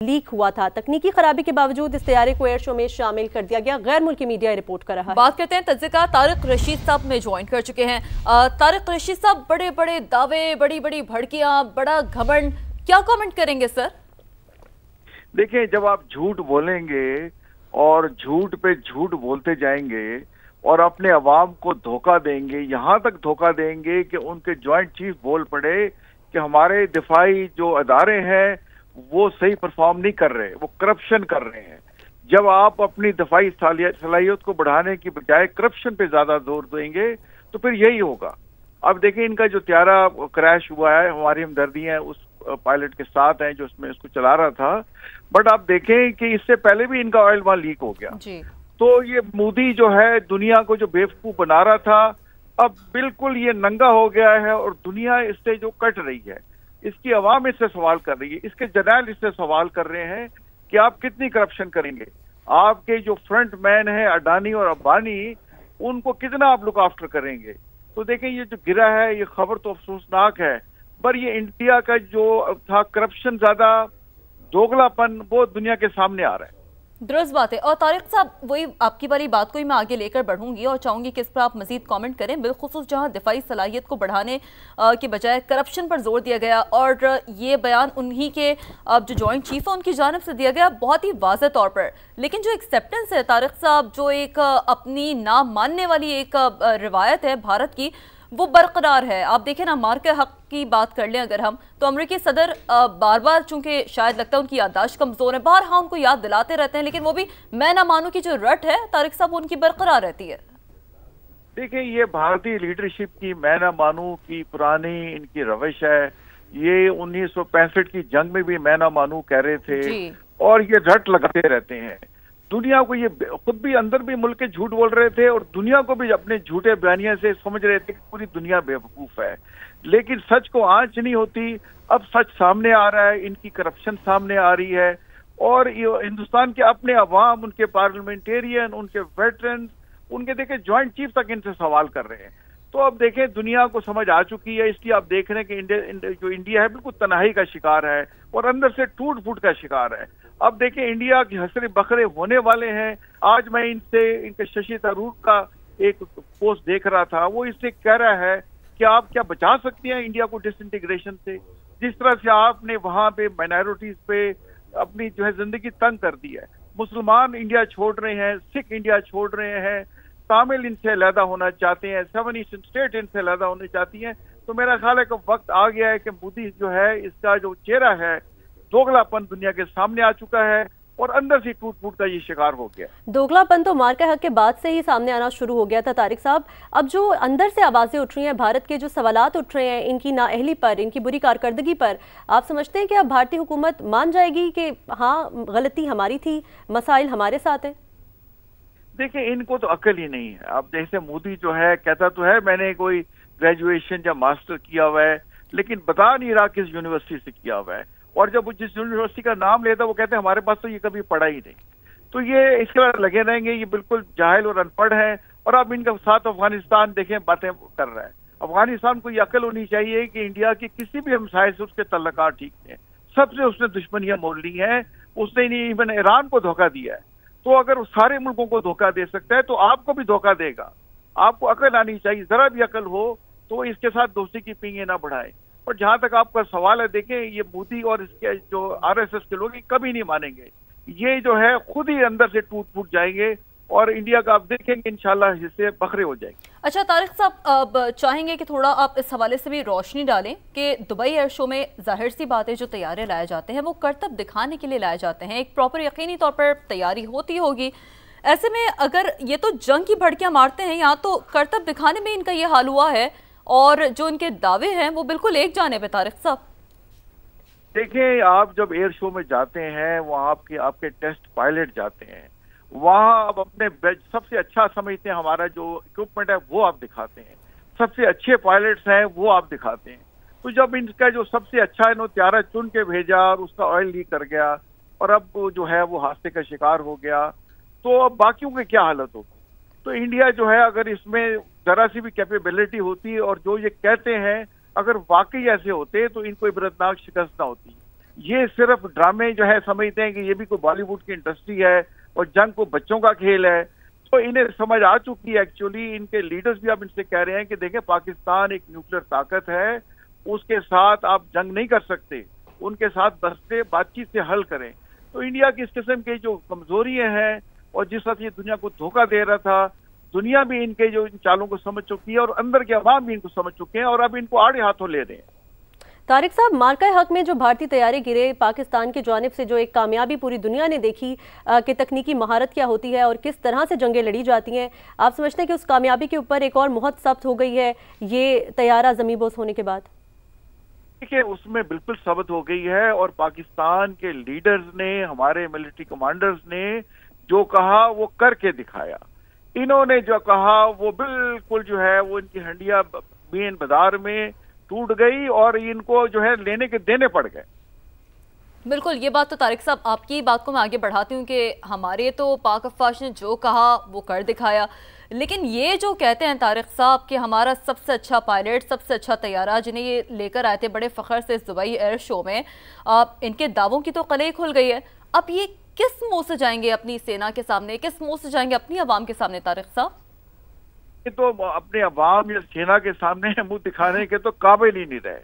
Leak हुआ था। तकनीकी खराबी के बावजूद इस तैयारे को एयर शो में शामिल कर दिया गया, गैर मुल्की मीडिया रिपोर्ट कर रहा है। बात करते हैं तज्ज़िका तारिक रशीद साहब में ज्वाइन कर चुके हैं। तारिक रशीद साहब, बड़े बड़े दावे, बड़ी बड़ी भड़कियां, बड़ा घमंड, क्या कमेंट करेंगे सर? देखिए, जब आप झूठ बोलेंगे और झूठ पे झूठ बोलते जाएंगे और अपने अवाम को धोखा देंगे, यहाँ तक धोखा देंगे कि उनके ज्वाइंट चीफ बोल पड़े कि हमारे दिफाई जो अदारे हैं वो सही परफॉर्म नहीं कर रहे, वो करप्शन कर रहे हैं। जब आप अपनी दिफाई सलाहियत को बढ़ाने की बजाय करप्शन पे ज्यादा जोर देंगे तो फिर यही होगा। अब देखिए, इनका जो त्यारा क्रैश हुआ है, हमारी हमदर्दियां उस पायलट के साथ हैं जो उसमें इसको चला रहा था, बट आप देखें कि इससे पहले भी इनका ऑयल वहां लीक हो गया जी। तो ये मोदी जो है दुनिया को जो बेवकूफ बना रहा था, अब बिल्कुल ये नंगा हो गया है और दुनिया इससे जो कट रही है, इसकी अवाम इससे सवाल कर रही है, इसके जर्नल इससे सवाल कर रहे हैं कि आप कितनी करप्शन करेंगे, आपके जो फ्रंट मैन है अडानी और अंबानी, उनको कितना आप लुक आफ्टर करेंगे। तो देखें, ये जो गिरा है ये खबर तो अफसोसनाक है, पर ये इंडिया का जो था करप्शन, ज्यादा दोगलापन, वो दुनिया के सामने आ रहा है। दुरुस्त बात है। और तारिक साहब, वही आपकी वाली बात को ही मैं आगे लेकर बढ़ूंगी और चाहूंगी कि इस पर आप मजीद कमेंट करें, बिलखुसूस जहां दिफाई सलाहियत को बढ़ाने की बजाय करप्शन पर जोर दिया गया और ये बयान उन्हीं के जो जॉइंट चीफ है उनकी जानिब से दिया गया बहुत ही वाज़ेह तौर पर। लेकिन जो एक्सेप्टेंस है तारिक साहब, जो एक अपनी ना मानने वाली एक रिवायत है भारत की, वो बरकरार है। आप देखें ना, मार के हक की बात कर लें अगर हम, तो अमेरिकी सदर बार बार, चूंकि शायद लगता है उनकी याददाश्त कमजोर है, बार हाँ उनको याद दिलाते रहते हैं, लेकिन वो भी मैं ना मानू की जो रट है तारिक साहब उनकी बरकरार रहती है। देखिए, ये भारतीय लीडरशिप की मैं ना मानू की पुरानी इनकी रविश है। ये 1965 की जंग में भी मैं ना मानू कह रहे थे और ये रट लगाते रहते हैं। दुनिया को ये खुद भी अंदर भी मुल्क के झूठ बोल रहे थे और दुनिया को भी अपने झूठे बयानिया से समझ रहे थे कि पूरी दुनिया बेवकूफ है, लेकिन सच को आंच नहीं होती। अब सच सामने आ रहा है, इनकी करप्शन सामने आ रही है और हिंदुस्तान के अपने अवाम, उनके पार्लियामेंटेरियन, उनके वेटरन, उनके देखे ज्वाइंट चीफ तक इनसे सवाल कर रहे हैं। तो अब देखें, दुनिया को समझ आ चुकी है, इसलिए आप देख रहे हैं कि जो इंडिया है बिल्कुल तनाही का शिकार है और अंदर से टूट फूट का शिकार है। अब देखें, इंडिया के हसरे बकरे होने वाले हैं। आज मैं इनके शशि थरूर का एक पोस्ट देख रहा था, वो इससे कह रहा है कि आप क्या बचा सकती हैं इंडिया को डिसइंटीग्रेशन से, जिस तरह से आपने वहां पे माइनॉरिटीज पे अपनी जो है जिंदगी तंग कर दी है। मुसलमान इंडिया छोड़ रहे हैं, सिख इंडिया छोड़ रहे हैं, तामिल इनसे अलहदा होना चाहते हैं, 7 ईस्टर्न स्टेट इनसे अलहदा होना चाहती हैं। तो मेरा ख्याल है कि वक्त आ गया है कि मोदी जो है, इसका जो चेहरा है, दोगलापन दुनिया के सामने आ चुका है और अंदर से टूट फूट का ये शिकार हो गया। दोगलापन तो मार के हक के बाद से ही सामने आना शुरू हो गया था तारिक साहब। अब जो अंदर से आवाजें उठ रही हैं, भारत के जो सवालात उठ रहे हैं इनकी नाअहली पर, इनकी बुरी कारकर्दगी पर, आप समझते हैं कि अब भारतीय हुकूमत मान जाएगी कि हाँ गलती हमारी थी, मसाइल हमारे साथ है? देखिए, इनको तो अकल ही नहीं है। अब जैसे मोदी जो है कहता तो है मैंने कोई ग्रेजुएशन या मास्टर किया हुआ है, लेकिन बता नहीं रहा किस यूनिवर्सिटी से किया हुआ है, और जब वो जिस यूनिवर्सिटी का नाम लेता है वो कहते हैं हमारे पास तो ये कभी पढ़ा ही नहीं। तो ये इसके बाद लगे रहेंगे, ये बिल्कुल जाहिल और अनपढ़ है। और अब इनके साथ अफगानिस्तान देखें बातें कर रहा है। अफगानिस्तान को ये अकल होनी चाहिए कि इंडिया की किसी भी हमसाये से उसके तल्लुकात ठीक है, सबसे उसने दुश्मनियां मोल ली हैं, उसने नहीं इवन ईरान को धोखा दिया है। तो अगर वो सारे मुल्कों को धोखा दे सकता है तो आपको भी धोखा देगा। आपको अकल आनी चाहिए, जरा भी अकल हो तो इसके साथ दोस्ती की पींगे ना बढ़ाए। और जहां तक आपका सवाल है, देखें, ये मोदी और इसके जो आरएसएस के लोग कभी नहीं मानेंगे। ये जो है खुद ही अंदर से टूट फूट जाएंगे और इंडिया का आप देखेंगे इंशाल्लाह हिस्से बखरे हो जाएंगे। अच्छा तारिक साहब, अब चाहेंगे कि थोड़ा आप इस हवाले से भी रोशनी डालें कि दुबई एयर शो में जाहिर सी बात है जो तैयारे लाए जाते हैं वो करतब दिखाने के लिए लाए जाते हैं, एक प्रॉपर यकीनी तौर पर तैयारी होती होगी। ऐसे में अगर ये तो जंग की भड़कियां मारते हैं, यहाँ तो करतब दिखाने में इनका ये हाल हुआ है और जो इनके दावे हैं वो बिल्कुल एक जानिब है। तारिक साहब देखिए, आप जब एयर शो में जाते हैं वहाँ आपके टेस्ट पायलट जाते हैं, वहाँ आप अपने सबसे अच्छा समझते हैं हमारा जो इक्विपमेंट है वो आप दिखाते हैं, सबसे अच्छे पायलट्स हैं वो आप दिखाते हैं। तो जब इनका जो सबसे अच्छा है त्यारा चुन के भेजा और उसका ऑयल लीक कर गया और अब जो है वो हादसे का शिकार हो गया, तो अब बाकियों की क्या हालत होगी। तो इंडिया जो है, अगर इसमें जरा सी भी कैपेबिलिटी होती और जो ये कहते हैं अगर वाकई ऐसे होते तो इनको इबरतनाक शिकस्त ना होती। ये सिर्फ ड्रामे जो है समझते हैं कि ये भी कोई बॉलीवुड की इंडस्ट्री है और जंग को बच्चों का खेल है। तो इन्हें समझ आ चुकी है एक्चुअली। इनके लीडर्स भी अब इनसे कह रहे हैं कि देखें, पाकिस्तान एक न्यूक्लियर ताकत है, उसके साथ आप जंग नहीं कर सकते, उनके साथ बसते बातचीत से हल करें। तो इंडिया की इस किस्म की जो कमजोरियां हैं और जिस वक्त ये दुनिया को धोखा दे रहा था, दुनिया भी इनके जो इन चालों को समझ चुकी है और अंदर के अवाम भी इनको समझ चुके हैं और अब इनको आड़े हाथों ले रहे हैं। तारिक साहब, मार्का हक में जो भारतीय तैयारी गिरे, पाकिस्तान की जानिब से जो एक कामयाबी पूरी दुनिया ने देखी कि तकनीकी महारत क्या होती है और किस तरह से जंगें लड़ी जाती हैं, आप समझते हैं कि उस कामयाबी के ऊपर एक और मुहर सब्त हो गई है ये तैयारा ज़मीबोस होने के बाद? देखिए, उसमें बिल्कुल साबित हो गई है और पाकिस्तान के लीडर्स ने, हमारे मिलिट्री कमांडर्स ने जो कहा वो करके दिखाया। इन्होंने जो कहा वो बिल्कुल जो है वो इनकी हंडिया मेन बाजार में टूट गई और इनको जो है लेने के देने पड़ गए। बिल्कुल, ये बात तो तारिक साहब आपकी बात को मैं आगे बढ़ाती हूँ कि हमारे तो पाक अफवाज ने जो कहा वो कर दिखाया, लेकिन ये जो कहते हैं तारिक साहब कि हमारा सबसे अच्छा पायलट, सबसे अच्छा तैयारा जिन्हें ये लेकर आए थे बड़े फ़ख्र से इस दुबई एयर शो में, इनके दावों की तो कलई खुल गई है। अब ये किस मुंह से जाएंगे अपनी सेना के सामने, किस मुंह से जाएंगे अपनी आवाम के सामने तारिक साहब? ये तो अपने अवाम या सेना के सामने मुंह दिखाने के तो काबिल ही नहीं रहे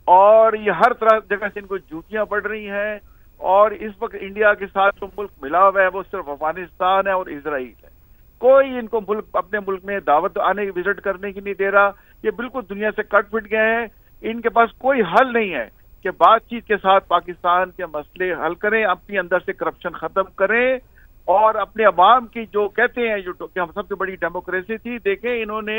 और ये हर तरह जगह से इनको जूतियां पड़ रही हैं। और इस वक्त इंडिया के साथ जो मुल्क मिला हुआ है वो सिर्फ अफगानिस्तान है और इजराइल है। कोई इनको मुल्क अपने मुल्क में दावत आने विजिट करने की नहीं दे रहा। ये बिल्कुल दुनिया से कट पिट गए हैं। इनके पास कोई हल नहीं है कि बातचीत के साथ पाकिस्तान के मसले हल करें, अपनी अंदर से करप्शन खत्म करें और अपने अवाम की जो कहते हैं जो कि हम सबसे बड़ी डेमोक्रेसी थी, देखें इन्होंने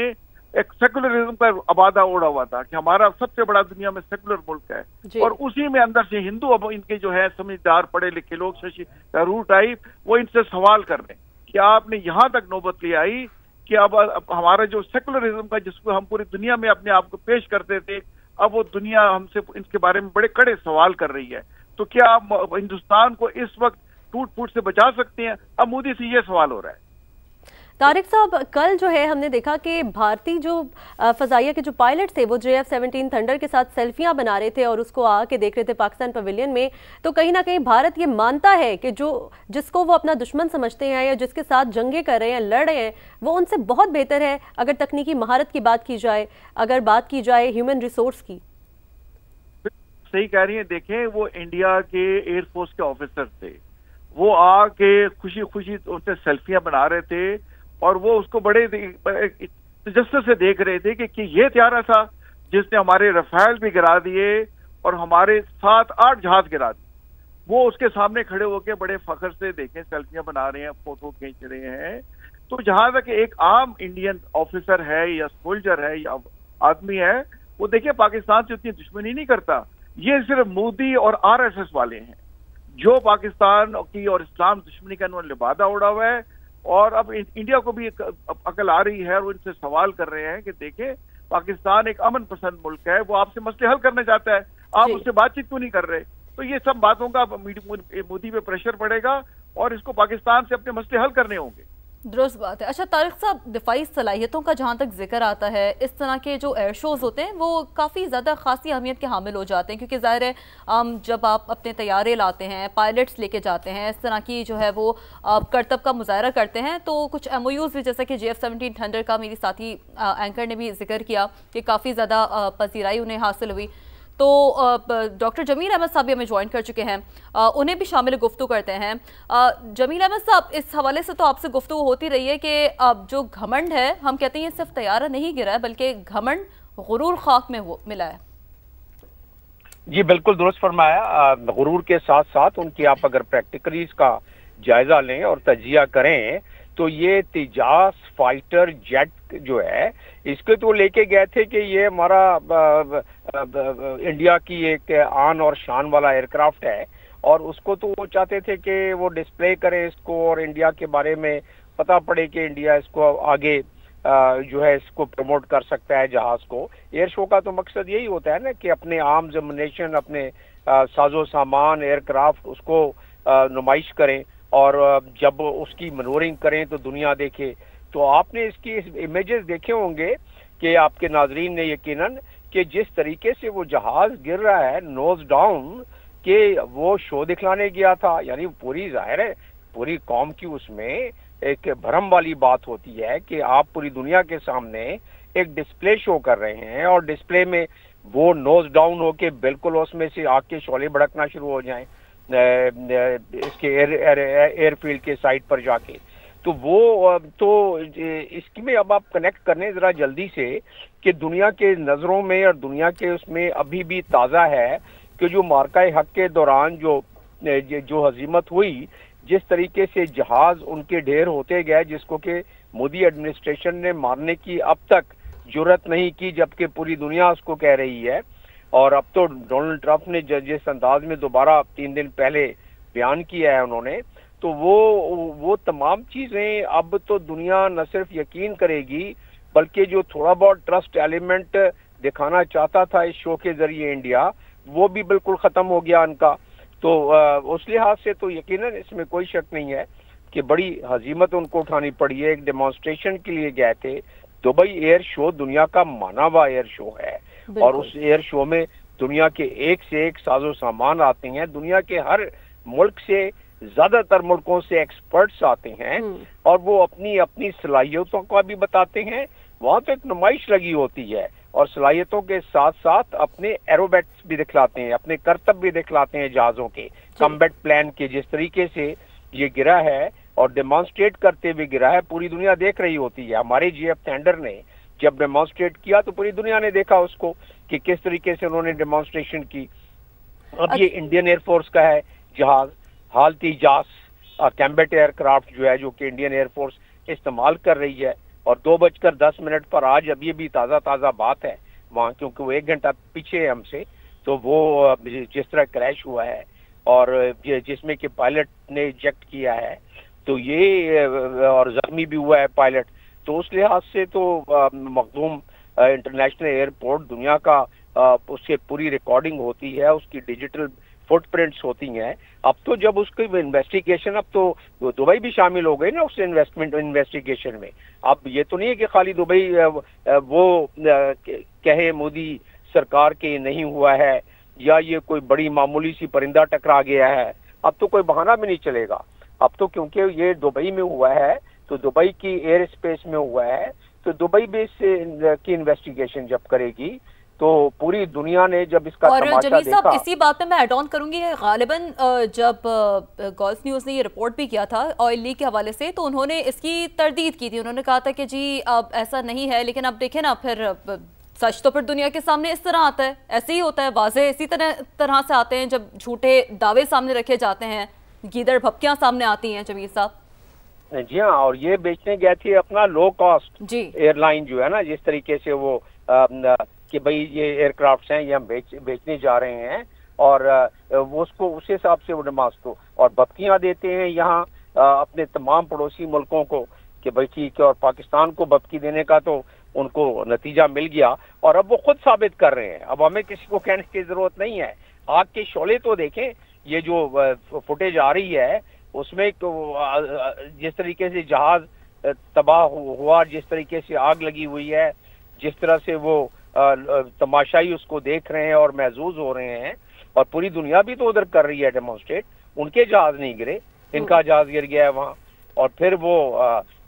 एक सेकुलरिज्म का अबादा ओढ़ा हुआ था कि हमारा सबसे बड़ा दुनिया में सेकुलर मुल्क है और उसी में अंदर से हिंदू अब इनके जो है समझदार पढ़े लिखे लोग, शशि थरूर टाइप, वो इनसे सवाल कर रहे हैं कि आपने यहाँ तक नौबत ले आई कि अब हमारा जो सेकुलरिज्म का जिसको हम पूरी दुनिया में अपने आप को पेश करते थे, अब वो दुनिया हमसे इसके बारे में बड़े कड़े सवाल कर रही है। तो क्या आप हिंदुस्तान को इस वक्त टूट फूट से बचा सकते हैं? अब मोदी से ये सवाल हो रहा है। तारिक साहब, कल जो है हमने देखा कि भारतीय जो फजाइया के जो पायलट थे वो JF-17 थंडर के साथ सेल्फियां बना रहे थे और उसको आके देख रहे थे पाकिस्तान पवेलियन में। तो कहीं ना कहीं भारत ये मानता है कि जिसको वो अपना दुश्मन समझते हैं या जिसके साथ जंगे कर रहे हैं, लड़ रहे हैं, वो उनसे बहुत बेहतर है अगर तकनीकी महारत की बात की जाए, अगर बात की जाए ह्यूमन रिसोर्स की। सही कह रही है। देखें, वो इंडिया के एयरफोर्स के ऑफिसर थे, वो आके खुशी खुशी उनसे सेल्फियां बना रहे थे और वो उसको बड़े तजस्सुस से देख रहे थे कि ये त्यारा था जिसने हमारे रफेल भी गिरा दिए और हमारे 7-8 जहाज गिरा दिए। वो उसके सामने खड़े होकर बड़े फख्र से देखें सेल्फियां बना रहे हैं, फोटो खींच रहे हैं। तो जहां तक एक आम इंडियन ऑफिसर है या सोल्जर है या आदमी है, वो देखिए पाकिस्तान से उतनी दुश्मनी नहीं करता। ये सिर्फ मोदी और RSS वाले हैं जो पाकिस्तान की और इस्लाम दुश्मनी का उन्होंने लिबादा उड़ा हुआ है। और अब इंडिया को भी अकल आ रही है और उनसे सवाल कर रहे हैं कि देखें, पाकिस्तान एक अमन पसंद मुल्क है, वो आपसे मसले हल करना चाहता है, आप उससे बातचीत क्यों नहीं कर रहे? तो ये सब बातों का मोदी पे प्रेशर पड़ेगा और इसको पाकिस्तान से अपने मसले हल करने होंगे। दुरुस्त बात है। अच्छा तारिक साहब, दिफाई सलाहियतों का जहाँ तक जिक्र आता है, इस तरह के जो एयर शोज़ होते हैं वो काफ़ी ज़्यादा खासी अहमियत के हामिल हो जाते हैं, क्योंकि ज़ाहिर है जब आप अपने तैयारे लाते हैं, पायलट्स लेके जाते हैं, इस तरह की जो है वो करतब का मुजाहरा करते हैं, तो कुछ MOUs भी, जैसा कि JF-17 थंडर का मेरी साथी एंकर ने भी जिक्र किया कि काफ़ी ज़्यादा पजीराई उन्हें हासिल हुई। तो डॉक्टर जमील अहमद साहब भी हमें ज्वाइन कर चुके हैं, उन्हें भी शामिल गुफ्तगू करते हैं। जमील अहमद साहब, इस हवाले से तो आपसे गुफ्तगू होती रही है कि अब जो घमंड है, हम कहते हैं ये सिर्फ तैयारा नहीं गिरा है बल्कि घमंड गुरूर खाक में मिला है। जी बिल्कुल दुरुस्त फरमाया। गुरूर के साथ साथ उनकी आप अगर प्रैक्टिकली इसका जायजा लें और तजिया करें तो ये तेजास फाइटर जेट जो है, इसके तो लेके गए थे कि ये हमारा इंडिया की एक आन और शान वाला एयरक्राफ्ट है और उसको तो वो चाहते थे कि वो डिस्प्ले करें इसको और इंडिया के बारे में पता पड़े कि इंडिया इसको आगे जो है इसको प्रमोट कर सकता है जहाज को। एयर शो का तो मकसद यही होता है ना कि अपने आर्म्स एमुनेशन, अपने साजो सामान, एयरक्राफ्ट उसको नुमाइश करें और जब उसकी मनोरिंग करें तो दुनिया देखे। तो आपने इसकी इमेजेस देखे होंगे कि आपके नाजरीन ने यकीनन कि जिस तरीके से वो जहाज गिर रहा है नोज डाउन, कि वो शो दिखलाने गया था। यानी पूरी जाहिर है पूरी कौम की उसमें एक भ्रम वाली बात होती है कि आप पूरी दुनिया के सामने एक डिस्प्ले शो कर रहे हैं और डिस्प्ले में वो नोज डाउन होके बिल्कुल उसमें से आग के शोले भड़कना शुरू हो जाएं इसके एयरफील्ड के साइड पर जाके। तो वो तो इसकी में अब आप कनेक्ट करने जरा जल्दी से कि दुनिया के नजरों में और दुनिया के उसमें अभी भी ताज़ा है कि जो मार्का हक के दौरान जो हजीमत हुई, जिस तरीके से जहाज उनके ढेर होते गए, जिसको कि मोदी एडमिनिस्ट्रेशन ने मारने की अब तक जुर्रत नहीं की, जबकि पूरी दुनिया उसको कह रही है। और अब तो डोनाल्ड ट्रंप ने जिस अंदाज में दोबारा 3 दिन पहले बयान किया है उन्होंने, तो वो तमाम चीजें अब तो दुनिया न सिर्फ यकीन करेगी बल्कि जो थोड़ा बहुत ट्रस्ट एलिमेंट दिखाना चाहता था इस शो के जरिए इंडिया, वो भी बिल्कुल खत्म हो गया उनका। तो उस लिहाज से तो यकीनन इसमें कोई शक नहीं है कि बड़ी हजीमत उनको उठानी पड़ी है। एक डेमोन्स्ट्रेशन के लिए गए थे। दुबई एयर शो दुनिया का माना हुआ एयर शो है और उस एयर शो में दुनिया के एक से एक साजो सामान आते हैं। दुनिया के हर मुल्क से, ज्यादातर मुल्कों से एक्सपर्ट्स आते हैं और वो अपनी अपनी सलाहियतों का भी बताते हैं। वहां तो एक नुमाइश लगी होती है और सलाहियतों के साथ साथ अपने एरोबैट्स भी दिखलाते हैं, अपने करतब भी दिखलाते हैं जहाजों के, कॉम्बैट प्लान के। जिस तरीके से ये गिरा है और डेमोन्स्ट्रेट करते हुए गिरा है, पूरी दुनिया देख रही होती है। हमारे जीएफ थंडर ने जब डेमोन्स्ट्रेट किया तो पूरी दुनिया ने देखा उसको कि किस तरीके से उन्होंने डेमोन्स्ट्रेशन की। अब ये इंडियन एयरफोर्स का है जहाज हालती जास कैम्बेट एयरक्राफ्ट जो है, जो कि इंडियन एयरफोर्स इस्तेमाल कर रही है। और 2:10 पर आज अब ये भी ताज़ा बात है वहाँ, क्योंकि वो 1 घंटा पीछे है हमसे। तो वो जिस तरह क्रैश हुआ है और जिसमें कि पायलट ने इजेक्ट किया है, तो ये और जख्मी भी हुआ है पायलट। तो उस लिहाज से तो मखदूम इंटरनेशनल एयरपोर्ट दुनिया का उससे पूरी रिकॉर्डिंग होती है, उसकी डिजिटल फुटप्रिंट्स होती हैं। अब तो जब उसकी इन्वेस्टिगेशन, अब तो दुबई भी शामिल हो गई ना उस इन्वेस्टिगेशन में। अब ये तो नहीं है कि खाली दुबई वो कहे मोदी सरकार के नहीं हुआ है या ये कोई बड़ी मामूली सी परिंदा टकरा गया है। अब तो कोई बहाना भी नहीं चलेगा। अब तो क्योंकि ये दुबई में हुआ है तो दुबई की एयर स्पेस में हुआ है, तो दुबई बेस की इन्वेस्टिगेशन जब करेगी तो पूरी दुनिया ने जब इसका तमाशा जमील साहब, देखा। इसी बात पे मैं ऐड ऑन करूंगी। गालिबन जब गल्फ न्यूज़ ने ये रिपोर्ट भी किया था ऑयल लीक के हवाले से, तो उन्होंने इसकी तरदीद की थी। उन्होंने कहा था कि जी अब ऐसा नहीं है, लेकिन अब देखें ना, फिर सच तो फिर दुनिया के सामने इस तरह आता है, ऐसे ही होता है, वाज़े इसी तरह से आते हैं जब झूठे दावे सामने रखे जाते हैं, गीदड़ भपकियां सामने आती हैं। जमील साहब जी हाँ, और ये बेचने गए थे अपना लो कॉस्ट एयरलाइन जो है ना, जिस तरीके से वो कि भाई ये एयरक्राफ्ट्स हैं, ये हम बेचने जा रहे हैं और वो उसको उस हिसाब से वो नमाज और भपकियां देते हैं यहाँ अपने तमाम पड़ोसी मुल्कों को कि भाई ठीक है। और पाकिस्तान को भपकी देने का तो उनको नतीजा मिल गया और अब वो खुद साबित कर रहे हैं। अब हमें किसी को कहने की जरूरत नहीं है। आग के शोले तो देखें, ये जो फुटेज आ रही है उसमें तो जिस तरीके से जहाज तबाह हुआ, जिस तरीके से आग लगी हुई है, जिस तरह से वो तमाशाई उसको देख रहे हैं और महसूस हो रहे हैं। और पूरी दुनिया भी तो उधर कर रही है डेमोन्स्ट्रेट। उनके जहाज नहीं गिरे, इनका जहाज गिर गया है वहाँ। और फिर वो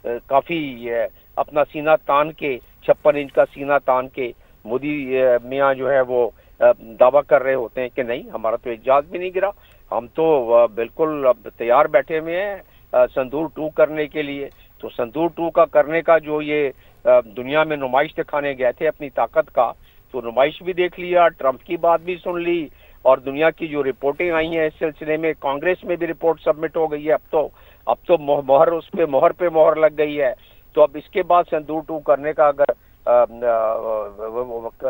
काफी अपना सीना तान के 56 इंच का सीना तान के मोदी मियाँ जो है वो दावा कर रहे होते हैं कि नहीं, हमारा तो एक जहाज भी नहीं गिरा, हम तो बिल्कुल अब तैयार बैठे हुए हैं संदूर 2 करने के लिए। तो संदूर 2 का करने का जो ये दुनिया में नुमाइश दिखाने गए थे अपनी ताकत का, तो नुमाइश भी देख लिया, ट्रंप की बात भी सुन ली और दुनिया की जो रिपोर्टें आई हैं इस सिलसिले में, कांग्रेस में भी रिपोर्ट सबमिट हो गई है। अब तो मोहर उस पे मोहर लग गई है। तो अब इसके बाद संदूर 2 करने का अगर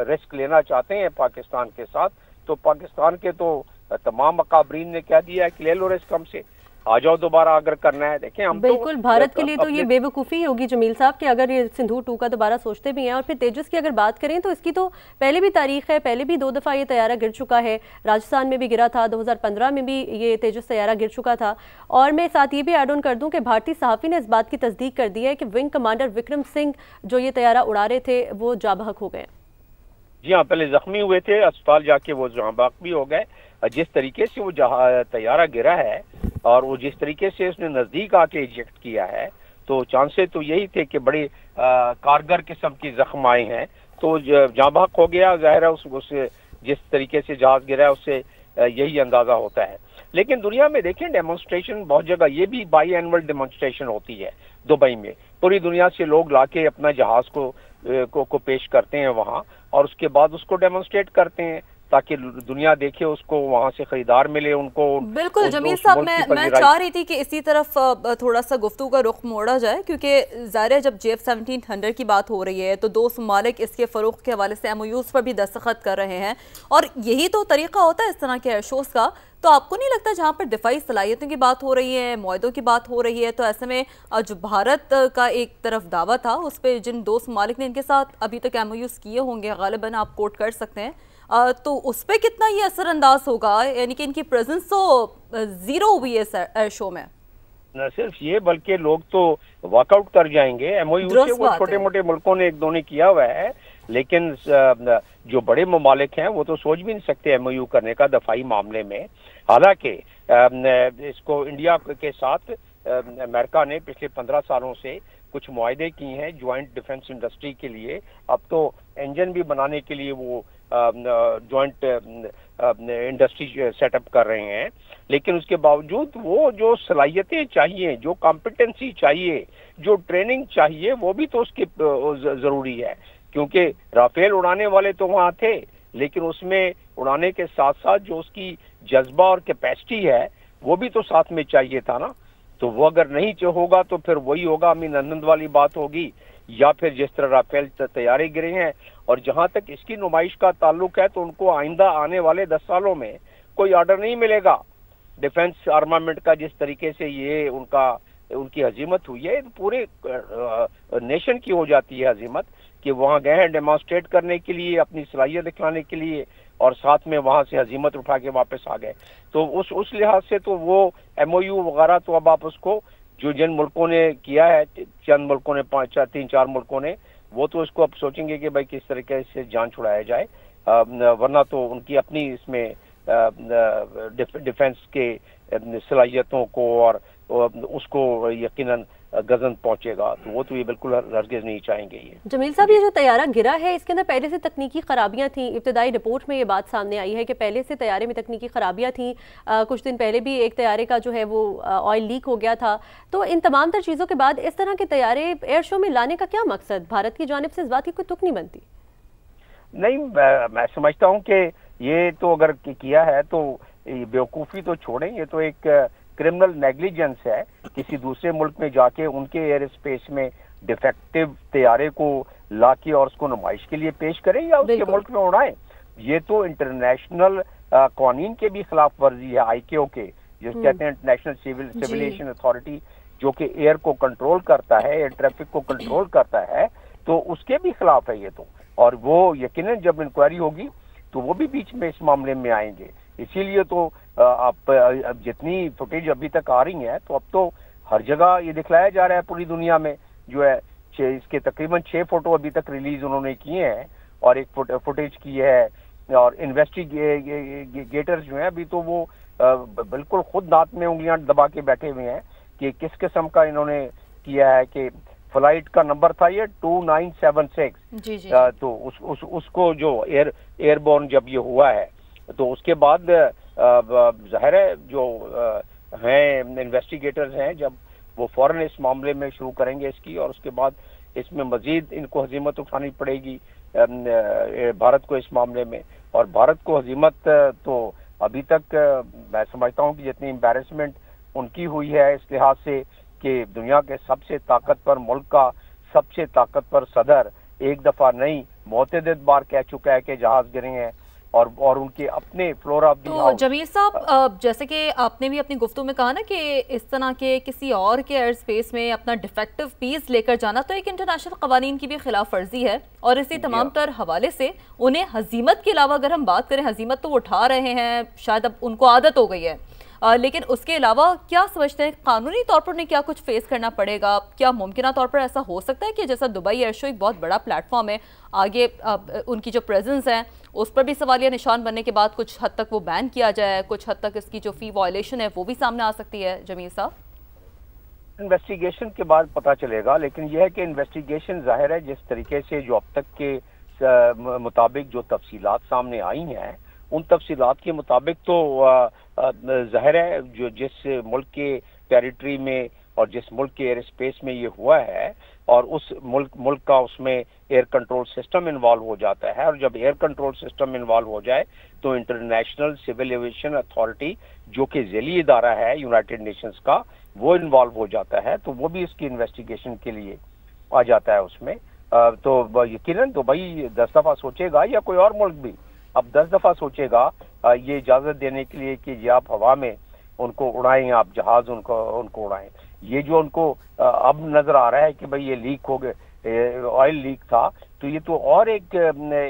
रिस्क लेना चाहते हैं पाकिस्तान के साथ, तो पाकिस्तान के तो तमाम अकाबरीन ने क्या दिया है कि ले लो रिस्क हमसे, आ जाओ दोबारा अगर करना है। देखें हम बिल्कुल तो भारत के लिए तो ये बेवकूफ़ी होगी जमील साहब कि अगर ये सिंदूर 2 का दोबारा सोचते भी हैं। और फिर तेजस की अगर बात करें तो इसकी तो पहले भी तारीख है, पहले भी 2 दफ़ा ये तैयारा गिर चुका है। राजस्थान में भी गिरा था, 2015 में भी ये तेजस तैयारा गिर चुका था। और मैं साथ ये भी ऐड ऑन कर दूं कि भारतीय सहाफ़ी ने इस बात की तस्दीक कर दी है कि विंग कमांडर विक्रम सिंह जो ये तैयारा उड़ा रहे थे वो जाँ बहक हो गए। जी हाँ, पहले जख्मी हुए थे, अस्पताल जाके वो जाँ बहक भी हो गए जिस तरीके से वो तैयारा गिरा है और वो जिस तरीके से उसने नजदीक आके इजेक्ट किया है, तो चांसेस तो यही थे कि बड़े कारगर किस्म की जख्म आए हैं। तो जाँ बहक हो गया, जाहिर है उससे जिस तरीके से जहाज गिरा है उससे यही अंदाजा होता है। लेकिन दुनिया में देखें डेमोन्स्ट्रेशन बहुत जगह, ये भी बाई एनुअल डेमोन्स्ट्रेशन होती है दुबई में, पूरी दुनिया से लोग लाके अपना जहाज को पेश करते हैं वहाँ, और उसके बाद उसको डेमोन्स्ट्रेट करते हैं ताकि दुनिया देखे उसको, वहां से खरीदार मिले उनको। बिल्कुल जमील साहब, मैं चाह रही थी कि इसी तरफ थोड़ा सा गुफ्तगू का रुख मोड़ा जाए, क्योंकि ज़ाहिर है जब JF-17 की बात हो रही है तो दो ममालिक इसके फ़रोग़ के हवाले से MOUs पर भी दस्तखत कर रहे हैं, और यही तो तरीका होता है इस तरह के एयर शोज़ का। तो आपको नहीं लगता जहाँ पर दिफाई सलाहियतों की बात हो रही है, मुआहदों की बात हो रही है, तो ऐसे में जो भारत का एक तरफ दावा था उस पर जिन दो ममालिक ने इनके साथ अभी तक MOUs किए होंगे, गालिबन आप कोट कर सकते हैं, तो उस पर कितना ये असरअंदाज होगा? यानी कि इनकी प्रेजेंस तो जीरो हुई है एयर शो में। न सिर्फ ये बल्कि लोग तो वॉकआउट कर जाएंगे। MOU से वो छोटे मोटे मुल्कों ने एक दो ने किया हुआ है, लेकिन जो बड़े ममालिक हैं वो तो सोच भी नहीं सकते MOU करने का दफाई मामले में। हालांकि इसको इंडिया के साथ अमेरिका ने पिछले 15 सालों से कुछ मुआहदे किए हैं ज्वाइंट डिफेंस इंडस्ट्री के लिए। अब तो इंजन भी बनाने के लिए वो ज्वाइंट इंडस्ट्री सेटअप कर रहे हैं, लेकिन उसके बावजूद वो जो सलाहियतें चाहिए, जो कॉम्पिटेंसी चाहिए, जो ट्रेनिंग चाहिए, वो भी तो उसकी जरूरी है। क्योंकि राफेल उड़ाने वाले तो वहाँ थे, लेकिन उसमें उड़ाने के साथ साथ जो उसकी जज्बा और कैपेसिटी है वो भी तो साथ में चाहिए था ना। तो वो अगर नहीं होगा तो फिर वही होगा, अमीन आनंद वाली बात होगी, या फिर जिस तरह राफेल तैयारे गिरे हैं। और जहां तक इसकी नुमाइश का ताल्लुक है तो उनको आइंदा आने वाले 10 सालों में कोई ऑर्डर नहीं मिलेगा डिफेंस आर्मामेंट का। जिस तरीके से ये उनकी हजीमत हुई है, पूरे नेशन की हो जाती है हजीमत कि वहां गए हैं डेमोन्स्ट्रेट करने के लिए, अपनी सलाहियत दिखलाने के लिए, और साथ में वहां से हजीमत उठा के वापस आ गए। तो उस लिहाज से तो वो MOU वगैरह तो अब आप उसको जो जिन मुल्कों ने किया है, चंद मुल्कों ने, 3-4 मुल्कों ने, वो तो इसको अब सोचेंगे कि भाई किस तरीके से जान छुड़ाया जाए, वरना तो उनकी अपनी इसमें डिफेंस के सलाहियतों को और उसको यकीनन गजन पहुंचेगा, तो वो तो ये बिल्कुल हरगिज़ नहीं चाहेंगे। ये जमील साहब, ये जो तैयारा गिरा है इसके अंदर पहले से तकनीकी खराबियां थी। इब्तदाई रिपोर्ट में ये बात सामने आई है कि पहले से तैयारे में तकनीकी खराबियां थी। कुछ दिन पहले भी एक तैयारे का जो है वो ऑयल लीक हो गया था। तो इन तमाम तर चीज़ों के बाद इस तरह के तैयारे एयर शो में लाने का क्या मकसद? भारत की जानिब से इस बात की कोई तुक नहीं बनती। नहीं, मैं समझता हूँ कि ये तो अगर किया है तो बेवकूफ़ी तो छोड़ें, ये तो एक क्रिमिनल नेग्लिजेंस है। किसी दूसरे मुल्क में जाके उनके एयर स्पेस में डिफेक्टिव तैयारे को लाके और उसको नुमाइश के लिए पेश करें या उसके मुल्क में उड़ाएं। ये तो इंटरनेशनल कानून के भी खिलाफ वर्जी है, ICAO के, जिसे कहते हैं इंटरनेशनल सिविल एविएशन अथॉरिटी, जो कि एयर को कंट्रोल करता है, एयर ट्रैफिक को कंट्रोल करता है, तो उसके भी खिलाफ है ये तो। और वो यकीनन जब इंक्वायरी होगी तो वो भी बीच में इस मामले में आएंगे। इसीलिए तो अब जितनी फुटेज अभी तक आ रही है, तो अब तो हर जगह ये दिखलाया जा रहा है पूरी दुनिया में जो है। इसके तकरीबन 6 फोटो अभी तक रिलीज उन्होंने किए हैं और एक फुटेज की है। और इन्वेस्टिगेटर्स जो हैं अभी तो वो बिल्कुल खुद दांत में उंगलियां दबा के बैठे हुए हैं कि किस किस्म का इन्होंने किया है। कि फ्लाइट का नंबर था ये 2976 जी जी। तो उसको जो एयरबोर्न जब ये हुआ है, तो उसके बाद जाहिर है जो हैं इन्वेस्टिगेटर्स हैं, जब वो फौरन इस मामले में शुरू करेंगे इसकी, और उसके बाद इसमें मजीद इनको हजीमत उठानी पड़ेगी भारत को इस मामले में। और भारत को हजीमत तो अभी तक मैं समझता हूँ कि जितनी एम्बैरेसमेंट उनकी हुई है इस लिहाज से कि दुनिया के सबसे ताकतवर मुल्क का सबसे ताकतवर सदर एक दफा नहीं मुतअद्दिद बार कह चुका है कि जहाज गिरे हैं और उनके अपने floor of the house. Jamil साहब, जैसे कि आपने भी अपनी गुफ्तगू में कहा ना कि इस तरह के किसी और के एयर स्पेस में अपना डिफेक्टिव पीस लेकर जाना तो एक इंटरनेशनल कवानीन की भी खिलाफ वर्जी है। और इसी तमाम तर हवाले से उन्हें हजीमत के अलावा अगर हम बात करें, हजीमत तो वो उठा रहे हैं, शायद अब उनको आदत हो गई है, लेकिन उसके अलावा क्या समझते हैं, कानूनी तौर पर उन्हें क्या कुछ फेस करना पड़ेगा? क्या मुमकिन तौर पर ऐसा हो सकता है कि जैसा दुबई एयर शो एक बहुत बड़ा प्लेटफॉर्म है, आगे उनकी जो प्रेजेंस है उस पर भी सवालिया निशान बनने के बाद कुछ हद तक वो बैन किया जाए, कुछ हद तक इसकी जो फी वायलेशन है वो भी सामने आ सकती है? जमील साहब, इन्वेस्टिगेशन के बाद पता चलेगा, लेकिन यह है कि इन्वेस्टिगेशन जाहिर है जिस तरीके से जो अब तक के मुताबिक जो तफसीलात सामने आई हैं, उन तफसीलात के मुताबिक तो जाहिर है जो जिस मुल्क के टेरिटरी में और जिस मुल्क के एयर स्पेस में ये हुआ है और उस मुल्क का उसमें एयर कंट्रोल सिस्टम इन्वॉल्व हो जाता है, और जब एयर कंट्रोल सिस्टम इन्वॉल्व हो जाए तो इंटरनेशनल सिविल एविएशन अथॉरिटी जो कि ज़ैली इदारा है यूनाइटेड नेशंस का, वो इन्वॉल्व हो जाता है, तो वो भी इसकी इन्वेस्टिगेशन के लिए आ जाता है उसमें। तो यकीनन दुबई 10 दफ़ा सोचेगा, या कोई और मुल्क भी अब 10 दफ़ा सोचेगा ये इजाज़त देने के लिए कि ये आप हवा में उनको उड़ाएं, आप जहाज उनको उड़ाएं। ये जो उनको अब नजर आ रहा है कि भाई ये लीक हो गए, ऑयल लीक था, तो ये तो और एक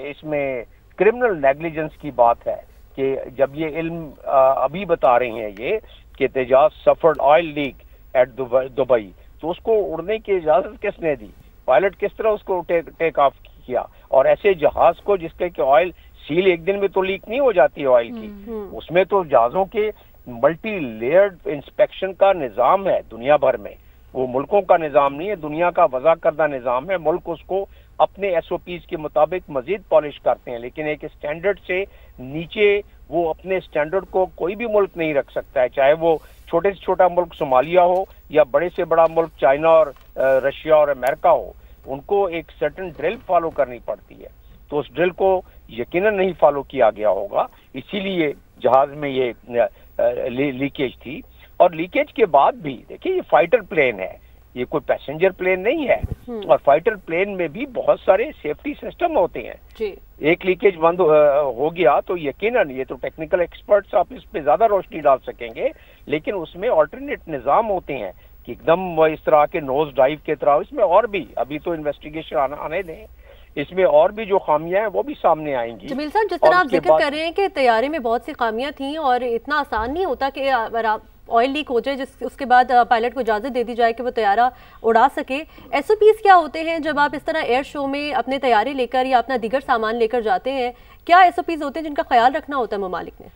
इसमें क्रिमिनल नेग्लिजेंस की बात है कि जब ये इल्म अभी बता रही हैं ये कि Tejas suffered oil leak at Dubai, तो उसको उड़ने की इजाजत किसने दी? पायलट किस तरह उसको टेक ऑफ किया? और ऐसे जहाज को जिसके कि ऑयल सील एक दिन में तो लीक नहीं हो जाती है ऑयल की, उसमें तो जहाजों के मल्टी लेयर्ड इंस्पेक्शन का निज़ाम है दुनिया भर में। वो मुल्कों का निज़ाम नहीं है, दुनिया का वज़ा करदा निज़ाम है। मुल्क उसको अपने SOPs के मुताबिक मजीद पॉलिश करते हैं, लेकिन एक स्टैंडर्ड से नीचे वो अपने स्टैंडर्ड को कोई भी मुल्क नहीं रख सकता है, चाहे वो छोटे से छोटा मुल्क सोमालिया हो या बड़े से बड़ा मुल्क चाइना और रशिया और अमेरिका हो। उनको एक सर्टेन ड्रिल फॉलो करनी पड़ती है, तो उस ड्रिल को यकीनन नहीं फॉलो किया गया होगा, इसीलिए जहाज में ये लीकेज थी। और लीकेज के बाद भी देखिए ये फाइटर प्लेन है, ये कोई पैसेंजर प्लेन नहीं है, और फाइटर प्लेन में भी बहुत सारे सेफ्टी सिस्टम होते हैं जी। एक लीकेज बंद हो गया तो यकीनन, ये तो टेक्निकल एक्सपर्ट्स आप इस पे ज्यादा रोशनी डाल सकेंगे, लेकिन उसमें ऑल्टरनेट निजाम होते हैं कि एकदम इस तरह के नोज डाइव के तरह। इसमें और भी अभी तो इन्वेस्टिगेशन आने दें, इसमें और भी जो खामियां हैं वो भी सामने आएंगी। जमील साहब, जिस तरह आप जिक्र कर रहे हैं कि तैयारी में बहुत सी खामियां थी और इतना आसान नहीं होता कि ऑयल लीक हो जाए उसके बाद पायलट को इजाज़त दे दी जाए कि वो तैयारा उड़ा सके। SOPs क्या होते हैं जब आप इस तरह एयर शो में अपने तैयारी लेकर या अपना दीगर सामान लेकर जाते हैं? क्या SOPs होते हैं जिनका ख्याल रखना होता है ममालिक ने?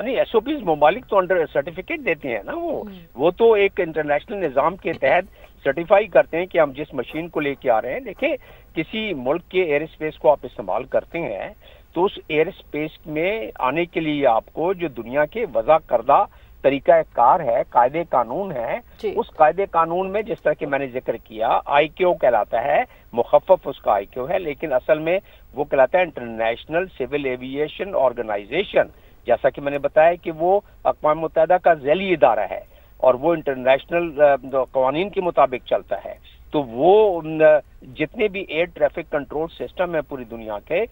नहीं, SOPs ममालिक तो अंडर सर्टिफिकेट देते हैं ना, वो तो एक इंटरनेशनल निज़ाम के तहत सर्टिफाई करते हैं कि हम जिस मशीन को लेके आ रहे हैं। देखिए, किसी मुल्क के एयर स्पेस को आप इस्तेमाल करते हैं तो उस एयर स्पेस में आने के लिए आपको जो दुनिया के वज़ा करदा तरीका कार है, कायदे कानून है, उस कायदे कानून में जिस तरह की मैंने जिक्र किया ICAO कहलाता है, मुखफ़फ़ उसका ICAO है, लेकिन असल में वो कहलाता है इंटरनेशनल सिविल एविएशन ऑर्गेनाइजेशन। जैसा कि मैंने बताया कि वो अक़वाम मुत्तहिदा का ज़ैली इदारा है और वो इंटरनेशनल क़वानीन के मुताबिक चलता है। तो वो जितने भी एयर ट्रैफिक कंट्रोल सिस्टम है पूरी दुनिया के,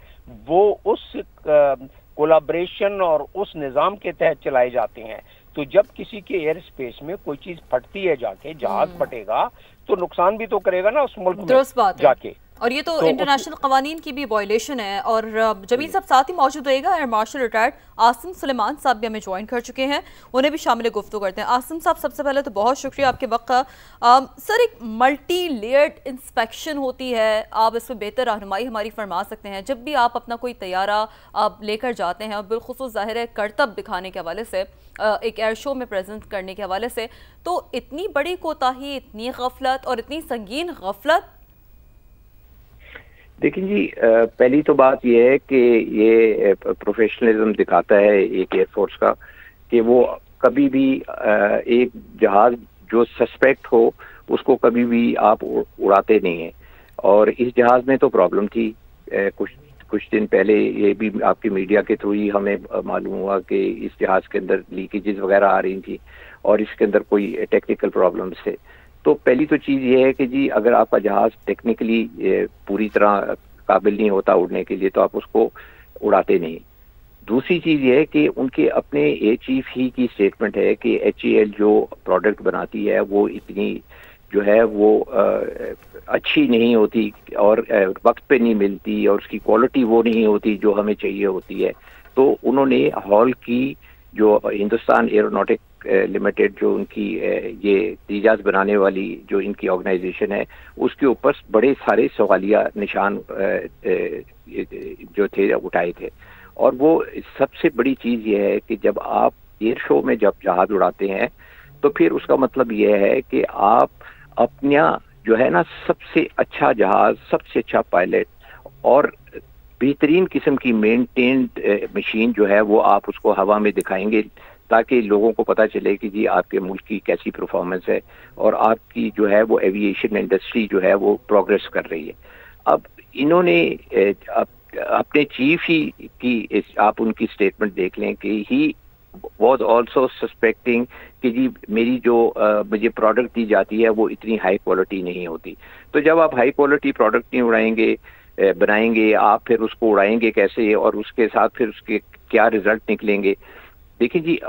वो उस कोलैबोरेशन और उस निज़ाम के तहत चलाए जाते हैं। तो जब किसी के एयर स्पेस में कोई चीज फटती है, जाके जहाज फटेगा तो नुकसान भी तो करेगा ना उस मुल्क में जाके, और ये तो इंटरनेशनल कवानीन की भी वायलेशन है। और जमील साहब साथ ही मौजूद रहेगा air marshal retired Asim Suleman साहब भी हमें ज्वाइन कर चुके हैं, उन्हें भी शामिल गुफ्तगू करते हैं। आसिम साहब, सबसे पहले तो बहुत शुक्रिया आपके वक्त का। सर, एक मल्टी लेयर्ड इंस्पेक्शन होती है, आप इस पर बेहतर रहनुमाई हमारी फरमा सकते हैं? जब भी आप अपना कोई तैयारा आप लेकर जाते हैं, और बिलखुसूस ज़ाहिर है करतब दिखाने के हवाले से, एक एयर शो में प्रेजेंट करने के हवाले से, तो इतनी बड़ी कोताही, इतनी गफलत और इतनी संगीन गफलत? देखिए जी, पहली तो बात यह है कि ये प्रोफेशनलिज्म दिखाता है एक एयरफोर्स का कि वो कभी भी एक जहाज जो सस्पेक्ट हो उसको कभी भी आप उड़ाते नहीं हैं। और इस जहाज में तो प्रॉब्लम थी, कुछ दिन पहले ये भी आपकी मीडिया के थ्रू ही हमें मालूम हुआ कि इस जहाज के अंदर लीकेजेस वगैरह आ रही थी और इसके अंदर कोई टेक्निकल प्रॉब्लम्स थे। तो पहली तो चीज़ ये है कि जी अगर आपका जहाज टेक्निकली पूरी तरह काबिल नहीं होता उड़ने के लिए तो आप उसको उड़ाते नहीं। दूसरी चीज़ ये है कि उनके अपने एयर चीफ ही की स्टेटमेंट है कि HAL जो प्रोडक्ट बनाती है वो इतनी जो है वो अच्छी नहीं होती और वक्त पे नहीं मिलती और उसकी क्वालिटी वो नहीं होती जो हमें चाहिए होती है। तो उन्होंने हॉल की जो हिंदुस्तान एरोनॉटिक लिमिटेड जो उनकी ये तेजाज बनाने वाली जो इनकी ऑर्गेनाइजेशन है, उसके ऊपर बड़े सारे सवालिया निशान जो थे उठाए थे। और वो सबसे बड़ी चीज ये है कि जब आप एयर शो में जब जहाज उड़ाते हैं तो फिर उसका मतलब ये है कि आप अपना जो है ना सबसे अच्छा जहाज, सबसे अच्छा पायलट और बेहतरीन किस्म की मेंटेन्ड मशीन जो है वो आप उसको हवा में दिखाएंगे, ताकि लोगों को पता चले कि जी आपके मुल्क की कैसी परफॉर्मेंस है और आपकी जो है वो एविएशन इंडस्ट्री जो है वो प्रोग्रेस कर रही है। अब इन्होंने अपने चीफ ही की आप उनकी स्टेटमेंट देख लें कि ही वॉज ऑल्सो सस्पेक्टिंग कि जी मेरी जो मुझे प्रोडक्ट दी जाती है वो इतनी हाई क्वालिटी नहीं होती। तो जब आप हाई क्वालिटी प्रोडक्ट नहीं उड़ाएंगे बनाएंगे, आप फिर उसको उड़ाएंगे कैसे और उसके साथ फिर उसके क्या रिजल्ट निकलेंगे। देखिए जी